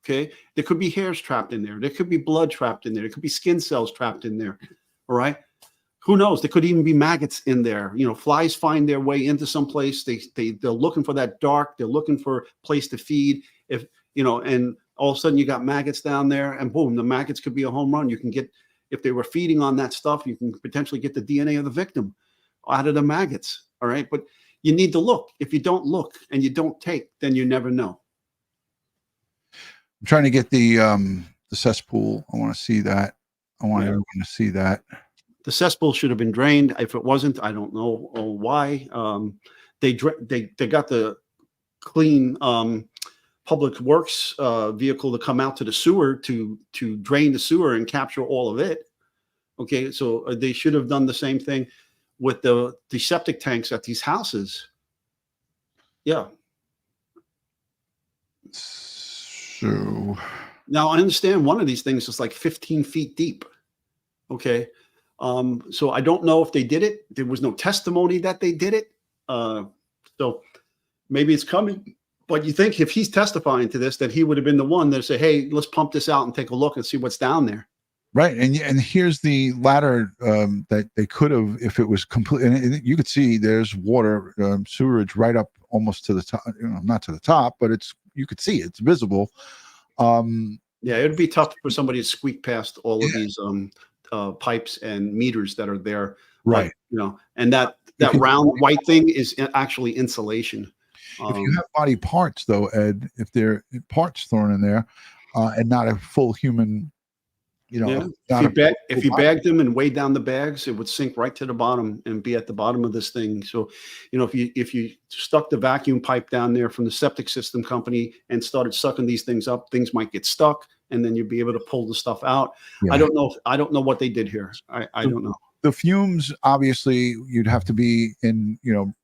Okay. There could be hairs trapped in there. There could be blood trapped in there. There could be skin cells trapped in there. All right. Who knows? There could even be maggots in there. Flies find their way into some place. They're looking for that dark. They're looking for a place to feed. And all of a sudden you got maggots down there, and boom, the maggots could be a home run. You can get, if they were feeding on that stuff, you can potentially get the DNA of the victim out of the maggots. All right. But you need to look. If you don't look and you don't take, then you never know. I'm trying to get the cesspool. I want to see that. I want everyone to see that. The cesspool should have been drained. If it wasn't, I don't know why. They got the clean public works vehicle to come out to the sewer to drain the sewer and capture all of it. Okay, so they should have done the same thing with the septic tanks at these houses. Yeah. So now I understand one of these things is like 15 feet deep. Okay. So I don't know if they did it. There was no testimony that they did it. So maybe it's coming. But you think if he's testifying to this, that he would have been the one that say, hey, let's pump this out and take a look and see what's down there. Right. And here's the ladder that they could have, if it was complete. And you could see there's water, sewerage right up almost to the top, not to the top, but you could see it's visible. Yeah, it would be tough for somebody to squeak past all of these pipes and meters that are there Right. And that round white thing is actually insulation. If you have body parts, though, Ed, if there are parts thrown in there, and not a full human, if you bagged them and weighed down the bags, it would sink right to the bottom and be at the bottom of this thing. So, if you stuck the vacuum pipe down there from the septic system company and started sucking these things up, things might get stuck, and then you'd be able to pull the stuff out. Yeah. I don't know what they did here. I don't know. The fumes, obviously, you'd have to be in,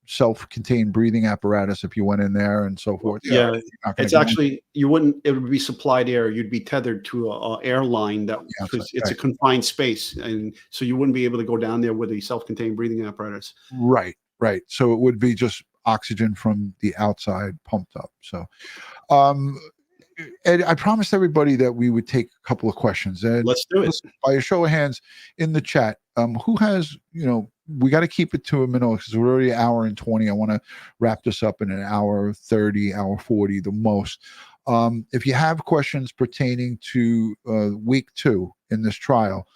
self-contained breathing apparatus if you went in there and so forth. Yeah, it's actually it would be supplied air. You'd be tethered to a airline because it's a confined space, and so you wouldn't be able to go down there with a self-contained breathing apparatus. Right. So it would be just oxygen from the outside pumped up. So, Ed, I promised everybody that we would take a couple of questions. And let's do it. By a show of hands in the chat, who has, we got to keep it to a minute because we're already an hour and 20. I want to wrap this up in an hour 30, hour 40, the most. If you have questions pertaining to week 2 in this trial,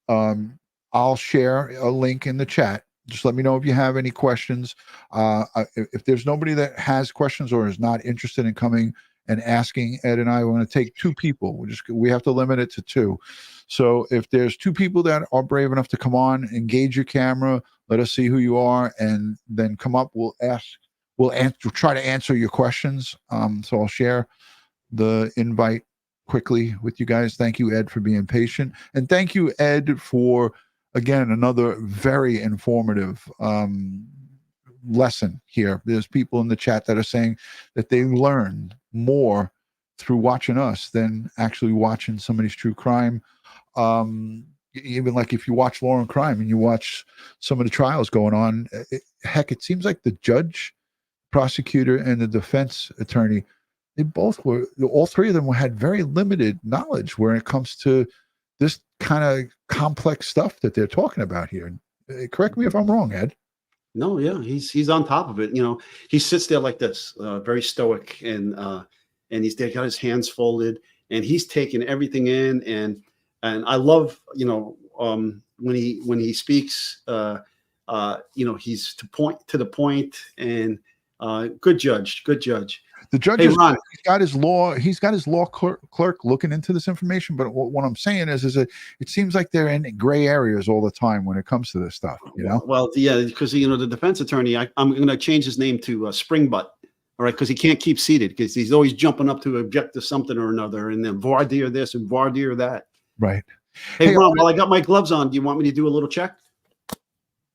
I'll share a link in the chat. Just let me know if you have any questions. If there's nobody that has questions or is not interested in coming and asking Ed and I, we're going to take 2 people. We have to limit it to 2. So if there's 2 people that are brave enough to come on, engage your camera, let us see who you are, and then come up. We'll try to answer your questions. So I'll share the invite quickly with you guys. Thank you, Ed, for being patient, and thank you, Ed, for again another very informative lesson here. There's people in the chat that are saying that they learned more through watching us than actually watching somebody's true crime. Even like if you watch Law and Crime and you watch some of the trials going on, it seems like the judge, prosecutor, and the defense attorney, all 3 of them had very limited knowledge when it comes to this kind of complex stuff that they're talking about here. Correct me if I'm wrong, Ed. No, yeah, he's on top of it. He sits there like this, very stoic, and he's there, got his hands folded, and he's taking everything in. And I love, when he speaks, he's to the point, and good judge. The judge he's got his law clerk looking into this information. But what I'm saying is that it seems like they're in gray areas all the time when it comes to this stuff. Well, yeah, because the defense attorney, I'm going to change his name to Springbutt. All right, because he can't keep seated because he's always jumping up to object to something or another, and then voir dire this and voir dire that. Right. Hey, Ron, while I got my gloves on, do you want me to do a little check?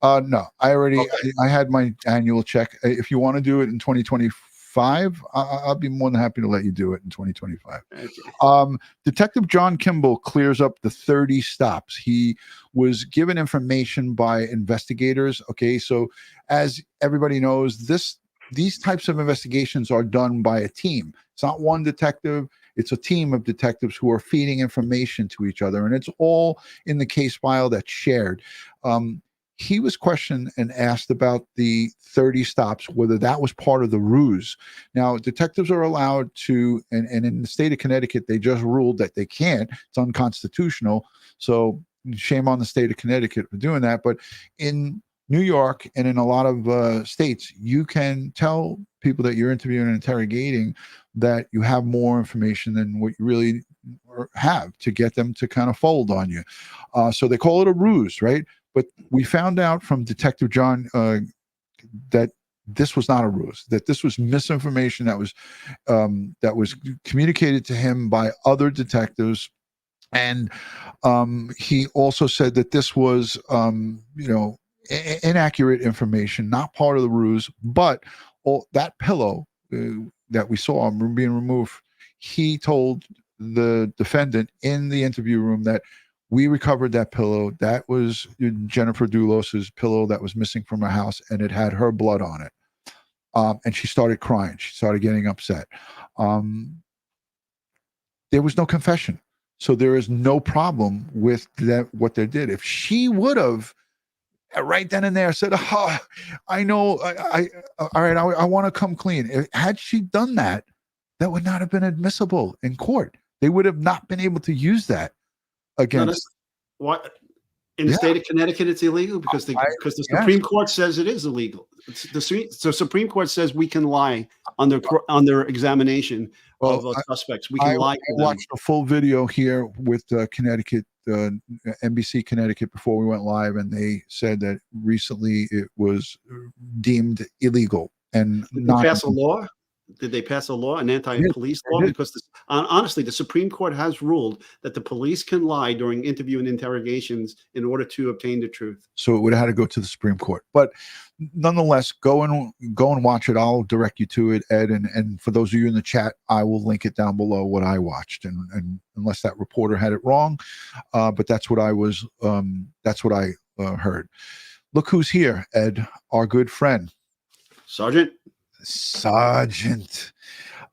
No, I already I had my annual check. If you want to do it in 2025, I'll be more than happy to let you do it in 2025. Okay. Detective John Kimball clears up the 30 stops. He was given information by investigators. Okay, so as everybody knows, these types of investigations are done by a team. It's not one detective. It's a team of detectives who are feeding information to each other, and it's all in the case file that's shared. He was questioned and asked about the 30 stops, whether that was part of the ruse. Now, detectives are allowed to, and in the state of Connecticut, they just ruled that they can't. It's unconstitutional. So shame on the state of Connecticut for doing that. But in New York and in a lot of states, you can tell people that you're interviewing and interrogating that you have more information than what you really have to get them to kind of fold on you. So they call it a ruse, right? But we found out from Detective John that this was not a ruse, that this was misinformation that was communicated to him by other detectives. And he also said that this was, inaccurate information, not part of the ruse, but that pillow that we saw being removed, he told the defendant in the interview room that we recovered that pillow. That was Jennifer Dulos's pillow that was missing from her house, and it had her blood on it. And she started crying. She started getting upset. There was no confession. So there is no problem with that, what they did. If she would have right then and there said, "Oh, I know, all right, I want to come clean." Had she done that, that would not have been admissible in court. They would have not been able to use that against. What? In the state of Connecticut, it's illegal because the Supreme Court says it is illegal. The Supreme Court says we can lie on their examination of suspects. We can lie to them. I watched a full video here with Connecticut, NBC Connecticut, before we went live, and they said that recently it was deemed illegal. And Did they pass a law? Did they pass a law, an anti-police law? Because honestly, the Supreme Court has ruled that the police can lie during interview and interrogations in order to obtain the truth. So it would have had to go to the Supreme Court. But nonetheless, go and watch it. I'll direct you to it, Ed. And for those of you in the chat, I will link it down below what I watched. And unless that reporter had it wrong, but that's what I was. That's what I heard. Look who's here, Ed, our good friend, Sergeant.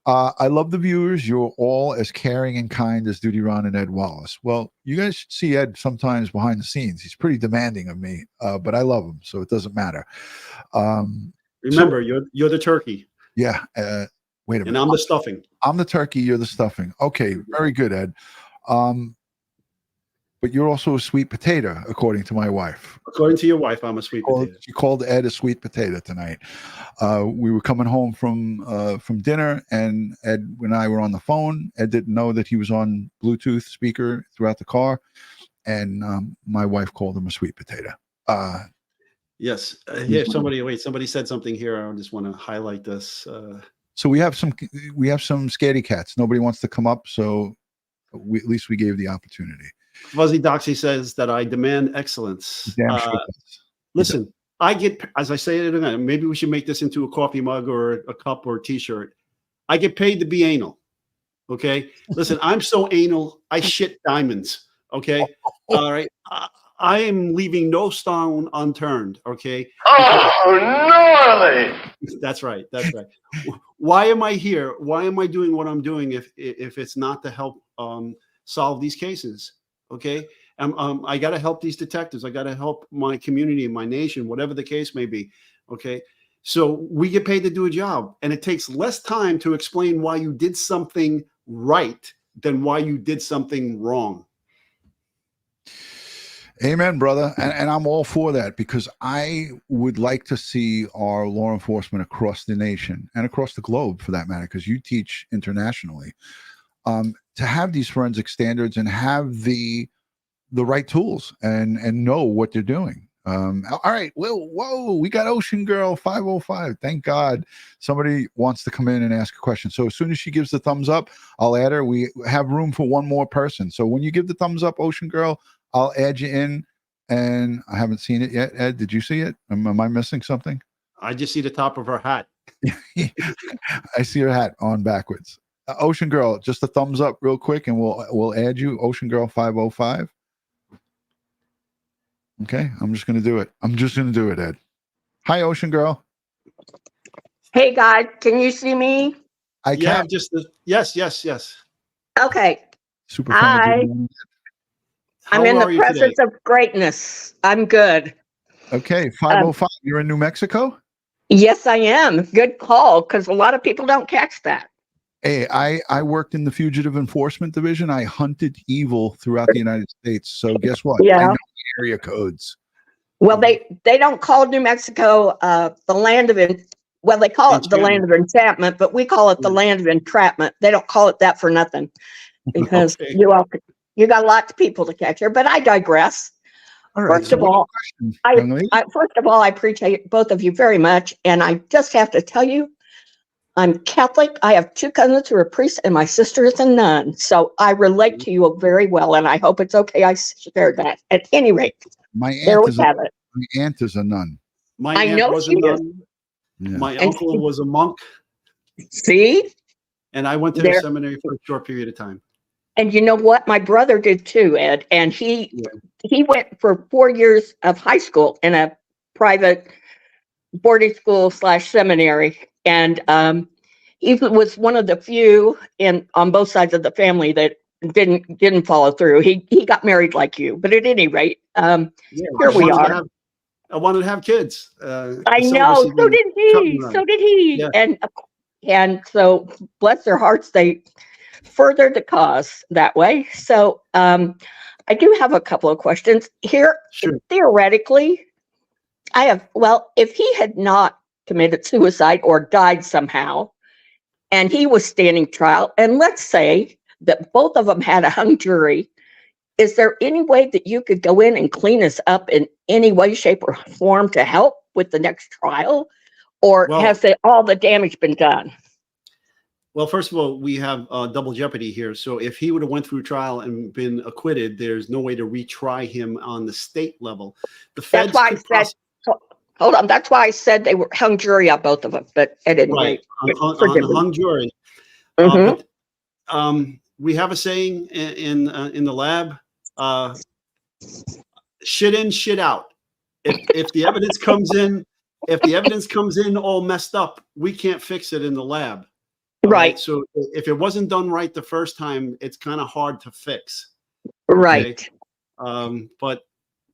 I love the viewers. You're all as caring and kind as DutyRon and Ed Wallace. Well, you guys should see Ed sometimes behind the scenes. He's pretty demanding of me, but I love him, so it doesn't matter. Remember, you're the turkey. Yeah. Wait a minute. And I'm the stuffing. I'm the turkey. You're the stuffing. Okay. Very good, Ed. But you're also a sweet potato, according to my wife. According to your wife, I'm a sweet potato. She called Ed a sweet potato tonight. We were coming home from dinner, and Ed and I were on the phone. Ed didn't know that he was on Bluetooth speaker throughout the car, and my wife called him a sweet potato. Yes. Here, somebody said something here. I just want to highlight this. So we have some scaredy cats. Nobody wants to come up, so at least we gave the opportunity. Fuzzy Doxy says that I demand excellence. Listen, I get, as I say it again, maybe we should make this into a coffee mug or a cup or a t-shirt. I get paid to be anal. Okay. Listen, I'm so anal, I shit diamonds. Okay. All right. I am leaving no stone unturned. Okay. Oh, gnarly. That's right. That's right. Why am I here? Why am I doing what I'm doing if it's not to help solve these cases? Okay. I got to help these detectives. I got to help my community, my nation, whatever the case may be. Okay. So we get paid to do a job, and it takes less time to explain why you did something right than why you did something wrong. Amen, brother. And I'm all for that, because I would like to see our law enforcement across the nation and across the globe, for that matter, because you teach internationally, to have these forensic standards and have the right tools and know what they're doing. All right. Well, whoa, we got Ocean Girl 505. Thank God somebody wants to come in and ask a question. So as soon as she gives the thumbs up, I'll add her. We have room for one more person. So when you give the thumbs up, Ocean Girl, I'll add you in. And I haven't seen it yet. Ed, did you see it? Am I missing something? I just see the top of her hat. I see her hat on backwards. Ocean Girl, just a thumbs up real quick, and we'll add you. Ocean Girl 505. Okay, I'm just going to do it. Ed. Hi, Ocean Girl. Hey, guys, can you see me? I can. Yes. Okay. Super. Hi. I'm in the presence of greatness. I'm good. Okay, 505. You're in New Mexico? Yes, I am. Good call, because a lot of people don't catch that. Hey, I worked in the Fugitive Enforcement Division. I hunted evil throughout the United States. So guess what? Yeah. I know the area codes. Well, they don't call New Mexico the land of they call it the land of enchantment, but we call it the land of entrapment. They don't call it that for nothing, because you got lots of people to catch here. But I digress. All right, first of all, I appreciate both of you very much, and I just have to tell you, I'm Catholic. I have 2 cousins who are priests, and my sister is a nun. So I relate to you very well, and I hope it's okay I shared that. At any rate, my aunt is a nun. My aunt was a nun. Yeah. My uncle was a monk. See? And I went to the seminary for a short period of time. And you know what? My brother did too, Ed. And he went for 4 years of high school in a private boarding school / seminary. And he was one of the few on both sides of the family that didn't follow through. He got married like you. But at any rate, here we are. I wanted to have kids. I know. So did he. So did he. Yeah. And so, bless their hearts, they furthered the cause that way. So I do have a couple of questions here. Sure. Theoretically, if he had not committed suicide or died somehow, and he was standing trial, and let's say that both of them had a hung jury, is there any way that you could go in and clean us up in any way, shape, or form to help with the next trial? Or has all the damage been done? Well, first of all, we have double jeopardy here. So if he would have went through trial and been acquitted, there's no way to retry him on the state level. The feds. That's why I said. Hold on. That's why I said they were hung jury on both of them. But at any rate, on hung jury. We have a saying in the lab: shit in, shit out. If the evidence comes in, all messed up, we can't fix it in the lab. Right. So if it wasn't done right the first time, it's kind of hard to fix. Right. Okay?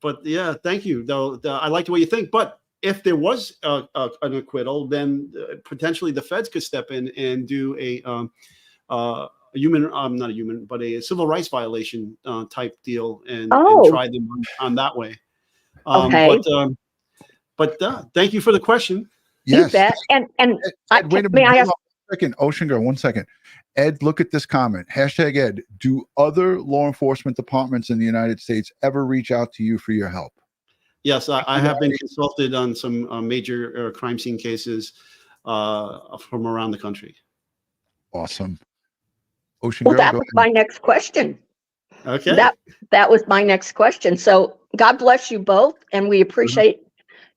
But yeah, thank you. Though I like the way you think. But if there was an acquittal, then potentially the feds could step in and do a civil rights violation type deal and try them on that way. Okay. But thank you for the question. Yes. You bet. And Ed, wait a may I minute. ask? Second, Ocean Girl, 1 second. Ed, look at this comment. #Ed. Do other law enforcement departments in the United States ever reach out to you for your help? Yes, I have been consulted on some major crime scene cases from around the country. Awesome. Ocean Well, Girl, that go was ahead. my next question. Okay. That was my next question. So God bless you both, and we appreciate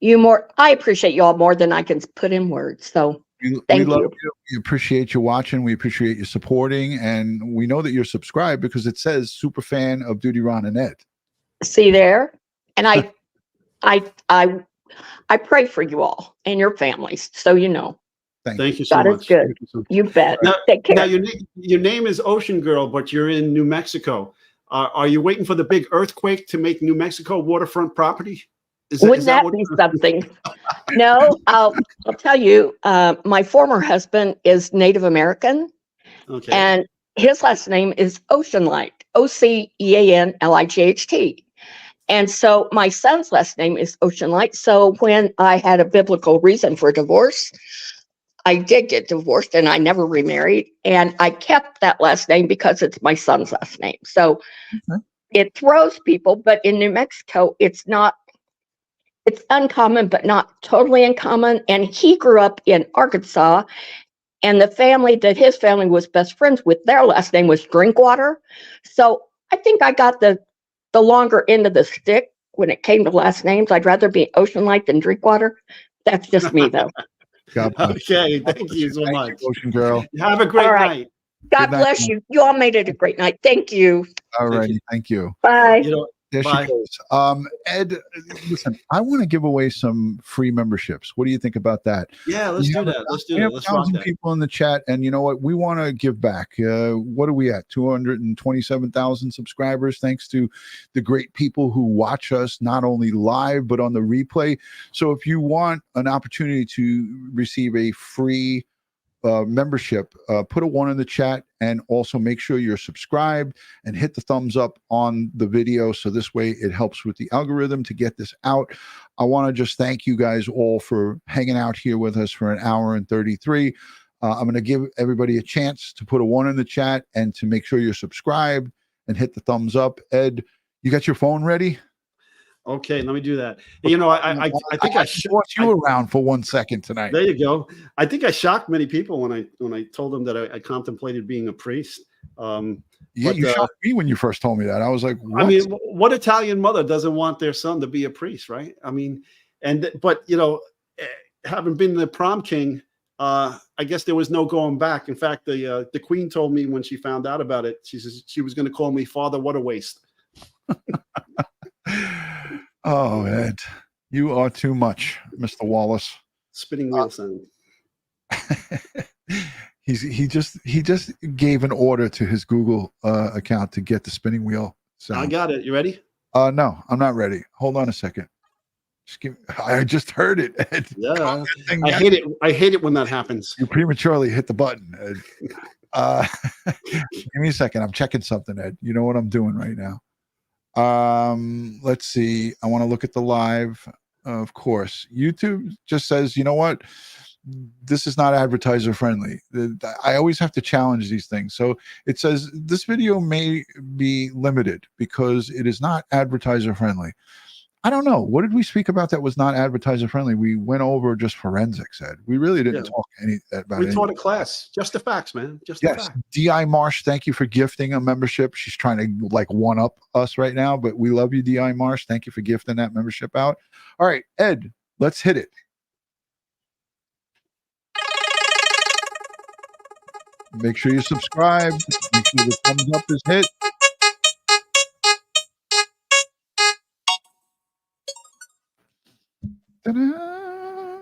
you more. I appreciate you all more than I can put in words. So thank we love you. We appreciate you watching. We appreciate you supporting, and we know that you're subscribed because it says super fan of DutyRon and Ed. See there, and I pray for you all and your families. So you know. Thank you so God much. is good. You bet. Take care. Now your name is Ocean Girl, but you're in New Mexico. Are you waiting for the big earthquake to make New Mexico waterfront property? Wouldn't that be something? No, I'll tell you. My former husband is Native American, and his last name is Oceanlight. OCEANLIGHT. And so my son's last name is Oceanlight. So when I had a biblical reason for divorce, I did get divorced and I never remarried. And I kept that last name because it's my son's last name. So it throws people, but in New Mexico, it's uncommon, but not totally uncommon. And he grew up in Arkansas, and the family that his family was best friends with, their last name was Drinkwater. So I think I got the longer end of the stick when it came to last names. I'd rather be Oceanlight than Drinkwater. That's just me, though. Okay, thank you so much. Ocean Girl. Have a great night. God bless you. You all made it a great night. Thank you. All righty. Thank you. Bye. There Bye. she goes. Ed, listen, I want to give away some free memberships. What do you think about that? Yeah, let's do that. Let's do We that. have Let's rock 1,000 that. people in the chat, and you know what? We want to give back. What are we at? 227,000 subscribers, thanks to the great people who watch us not only live but on the replay. So if you want an opportunity to receive a free membership, put a 1 in the chat, and also make sure you're subscribed and hit the thumbs up on the video, so this way it helps with the algorithm to get this out. I want to just thank you guys all for hanging out here with us for 1 hour and 33. I'm going to give everybody a chance to put a 1 in the chat and to make sure you're subscribed and hit the thumbs up. Ed, you got your phone ready? Okay, let me do that. You know, I think I brought you around for 1 second tonight. There you go. I think I shocked many people when I told them that I contemplated being a priest. You shocked me when you first told me that. I was like, what? I mean, what Italian mother doesn't want their son to be a priest, right? I mean, but you know, having been the prom king, I guess there was no going back. In fact, the queen told me when she found out about it, she says she was going to call me Father What a Waste. Oh, Ed, you are too much, Mr. Wallace. Spinning wheel sound. He just gave an order to his Google account to get the spinning wheel sound. I got it. You ready? No, I'm not ready. Hold on a second. I just heard it, Ed. Yeah, I hate it when that happens. You prematurely hit the button, Ed. Give me a second. I'm checking something, Ed. You know what I'm doing right now. Let's see. I want to look at the live. Of course, YouTube just says, you know what? This is not advertiser friendly. I always have to challenge these things. So it says this video may be limited because it is not advertiser friendly. I don't know. What did we speak about that was not advertiser friendly? We went over just forensics, Ed. We really didn't talk about We anything. taught a class. Just the facts, man. Just the Yes. facts. DI Marsh, thank you for gifting a membership. She's trying to like one up us right now, but we love you, DI Marsh. Thank you for gifting that membership out. All right, Ed, let's hit it. Make sure you subscribe. Make sure the thumbs up is hit. Ta-da.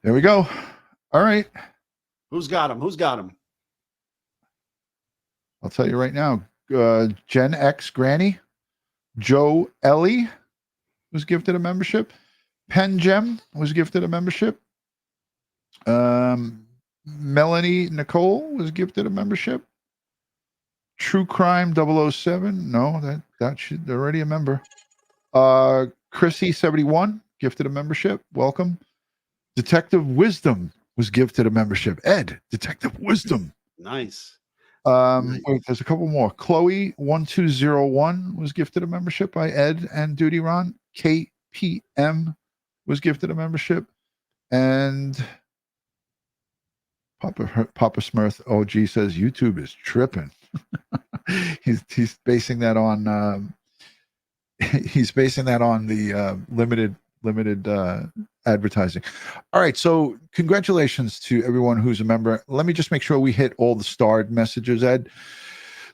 There we go. All right. Who's got him? Who's got him? I'll tell you right now. Gen X Granny, Joe Ellie was gifted a membership. Pen Gem was gifted a membership. Melanie Nicole was gifted a membership. True Crime 007. No, that should they're already a member. Chrissy 71 gifted a membership. Welcome. Detective Wisdom was gifted a membership. Ed, Detective Wisdom. Nice. Wait, there's a couple more. Chloe 1201 was gifted a membership by Ed and DutyRon. KPM was gifted a membership. And Papa Smurf OG says YouTube is tripping. he's basing that on the limited advertising. All right, so congratulations to everyone who's a member. Let me just make sure we hit all the starred messages, Ed.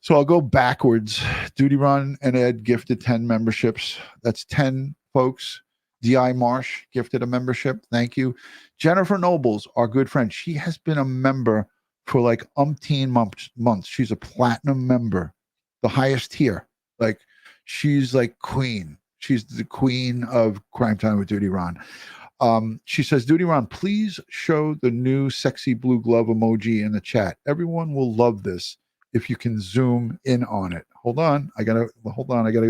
So I'll go backwards. DutyRon and Ed gifted 10 memberships. That's 10 folks. DI Marsh gifted a membership. Thank you. Jennifer Nobles, our good friend, she has been a member for like umpteen months. She's a platinum member, the highest tier. Like she's like queen. She's the queen of Crime Time with DutyRon. She says, DutyRon, please show the new sexy blue glove emoji in the chat. Everyone will love this if you can zoom in on it. Hold on. I gotta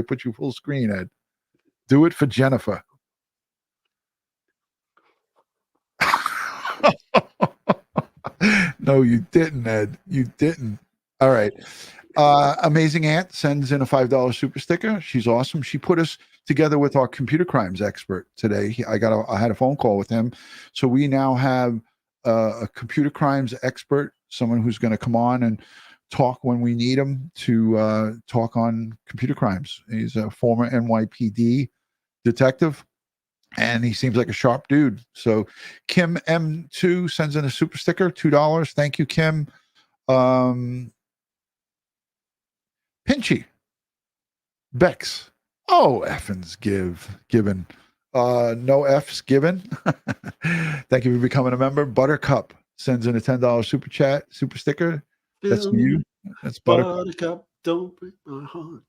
put you full screen, Ed. Do it for Jennifer. No, you didn't, Ed. You didn't. All right. Amazing Aunt sends in a $5 super sticker. She's awesome. She put us together with our computer crimes expert today. I had a phone call with him. So we now have a computer crimes expert, someone who's going to come on and talk when we need him to talk on computer crimes. He's a former NYPD detective. And he seems like a sharp dude. So Kim M2 sends in a super sticker, $2. Thank you, Kim. Pinchy. Bex. Oh, effins given. No F's given. Thank you for becoming a member. Buttercup sends in a $10 super sticker. That's you. That's Buttercup. Don't break my heart.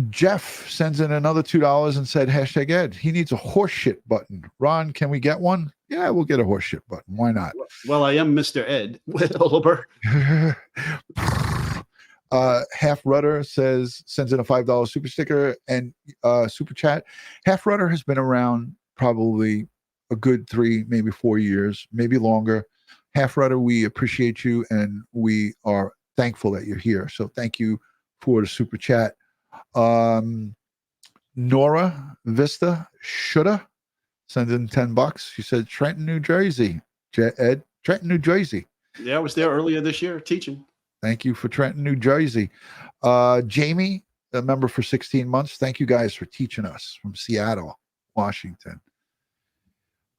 Jeff sends in another $2 and said, #Ed. He needs a horseshit button. Ron, can we get one? Yeah, we'll get a horseshit button. Why not? Well, I am Mr. Ed with Oliver. Half Rudder sends in a $5 super sticker and super chat. Half Rudder has been around probably a good 3, maybe 4 years, maybe longer. Half Rudder, we appreciate you and we are thankful that you're here. So thank you for the super chat. Nora Vista Shoulda sends in $10. She said Trenton, New Jersey. Ed, Trenton, New Jersey. Yeah, I was there earlier this year teaching. Thank you for Trenton, New Jersey. Jamie, a member for 16 months. Thank you guys for teaching us from Seattle, Washington.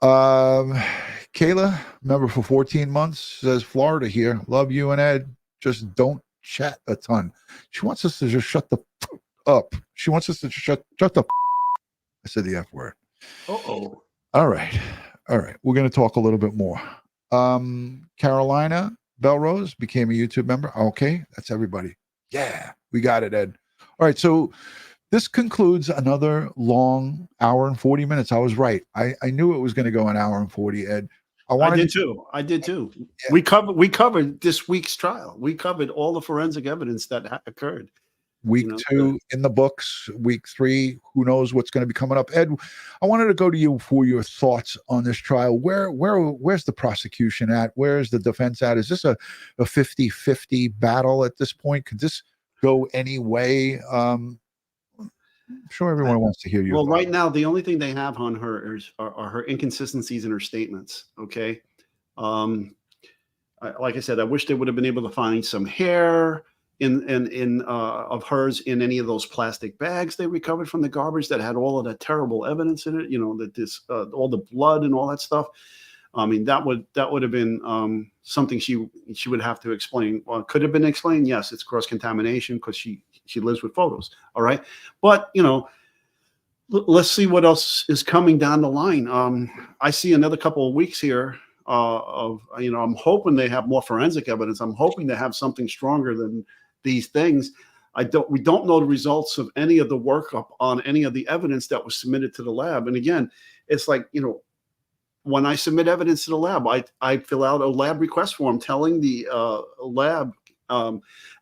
Kayla, member for 14 months, says Florida here. Love you and Ed. Just don't chat a ton. She wants us to just shut the up. She wants us to shut the I said the F word. Uh-oh. All right. We're going to talk a little bit more. Carolina Belrose became a YouTube member. Okay, that's everybody. Yeah, we got it, Ed. All right, so this concludes another long hour and 40 minutes. I was right. I knew it was going to go an hour and 40, Ed. I did too. Yeah. We covered this week's trial. We covered all the forensic evidence that occurred. week You know, 2 in the books, week 3, who knows what's going to be coming up. Ed, I wanted to go to you for your thoughts on this trial. Where's the prosecution at? Where's the defense at? Is this a 50-50 battle at this point? Could this go any way? I'm sure everyone wants to hear your Well, thoughts. right now, the only thing they have on her are her inconsistencies in her statements. Okay. Like I said, I wish they would have been able to find some hair of hers in any of those plastic bags they recovered from the garbage that had all of that terrible evidence in it. You know, that all the blood and all that stuff. I mean, that would have been something she would have to explain. Well, could have been explained. Yes, it's cross contamination because she lives with photos. All right, but you know, let's see what else is coming down the line. I see another couple of weeks here I'm hoping they have more forensic evidence. I'm hoping they have something stronger than these things. We don't know the results of any of the workup on any of the evidence that was submitted to the lab. And again, it's like, you know, when I submit evidence to the lab, I fill out a lab request form telling the lab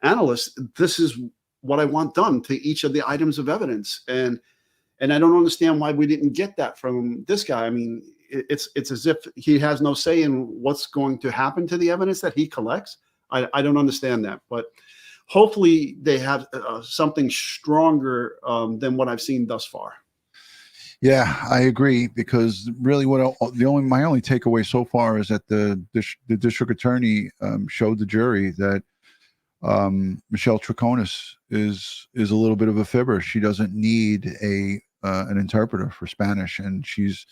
analyst, this is what I want done to each of the items of evidence. And I don't understand why we didn't get that from this guy. I mean, it's as if he has no say in what's going to happen to the evidence that he collects. I don't understand that, but hopefully they have something stronger than what I've seen thus far. Yeah, I agree, because really my only takeaway so far is that the district attorney showed the jury that Michelle Troconis is a little bit of a fibber. She doesn't need an interpreter for Spanish, and she's,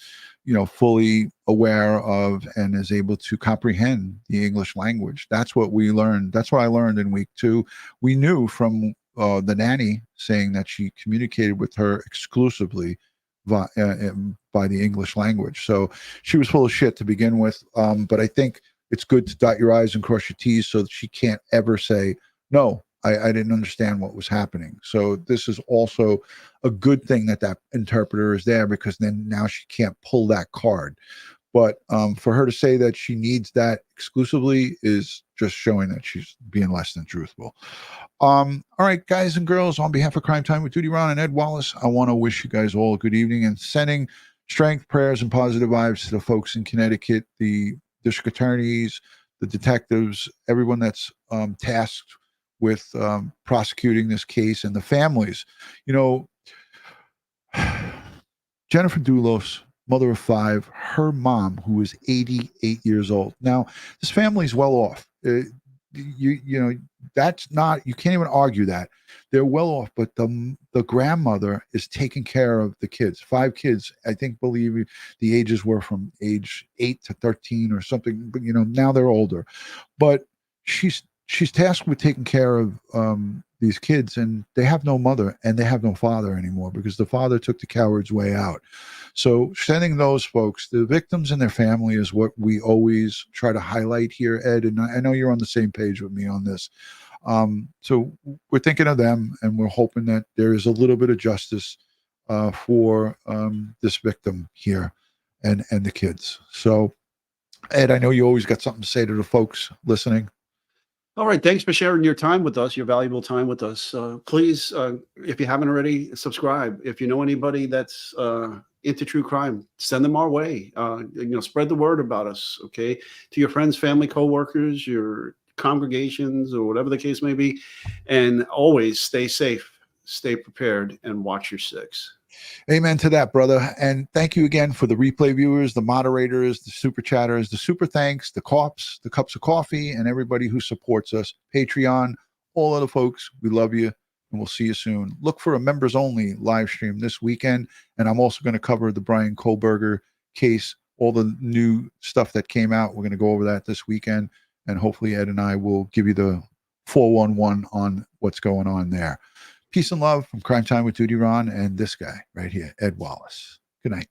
you know, fully aware of and is able to comprehend the English language. That's what we learned. That's what I learned in week 2. We knew from the nanny saying that she communicated with her exclusively by the English language. So she was full of shit to begin with. But I think it's good to dot your I's and cross your T's so that she can't ever say, no, I didn't understand what was happening. So this is also a good thing that interpreter is there, because then now she can't pull that card. But for her to say that she needs that exclusively is just showing that she's being less than truthful. All right, guys and girls, on behalf of Crime Time with DutyRon and Ed Wallace, I want to wish you guys all a good evening and sending strength, prayers, and positive vibes to the folks in Connecticut, the district attorneys, the detectives, everyone that's tasked with prosecuting this case, and the families. You know, Jennifer Dulos, mother of 5, her mom, who is 88 years old. Now, this family's well off. You know, that's not, you can't even argue that. They're well off, but the grandmother is taking care of the kids. 5 kids, I believe the ages were from age 8 to 13 or something, but you know, now they're older. But she's tasked with taking care of these kids, and they have no mother and they have no father anymore, because the father took the coward's way out. So sending those folks, the victims and their family, is what we always try to highlight here, Ed, and I know you're on the same page with me on this. So we're thinking of them, and we're hoping that there is a little bit of justice for this victim here and the kids. So Ed, I know you always got something to say to the folks listening. All right. Thanks for sharing your time with us, your valuable time with us. Please, if you haven't already, subscribe. If you know anybody that's into true crime, send them our way. You know, spread the word about us, okay? To your friends, family, coworkers, your congregations, or whatever the case may be. And always stay safe, stay prepared, and watch your 6. Amen to that, brother. And thank you again for the replay viewers, the moderators, the super chatters, the super thanks, the cops, the cups of coffee, and everybody who supports us. Patreon, all of the folks, we love you, and we'll see you soon. Look for a members only live stream this weekend. And I'm also going to cover the Brian Kohlberger case, all the new stuff that came out. We're going to go over that this weekend. And hopefully Ed and I will give you the 411 on what's going on there. Peace and love from Crime Time with DutyRon and this guy right here, Ed Wallace. Good night.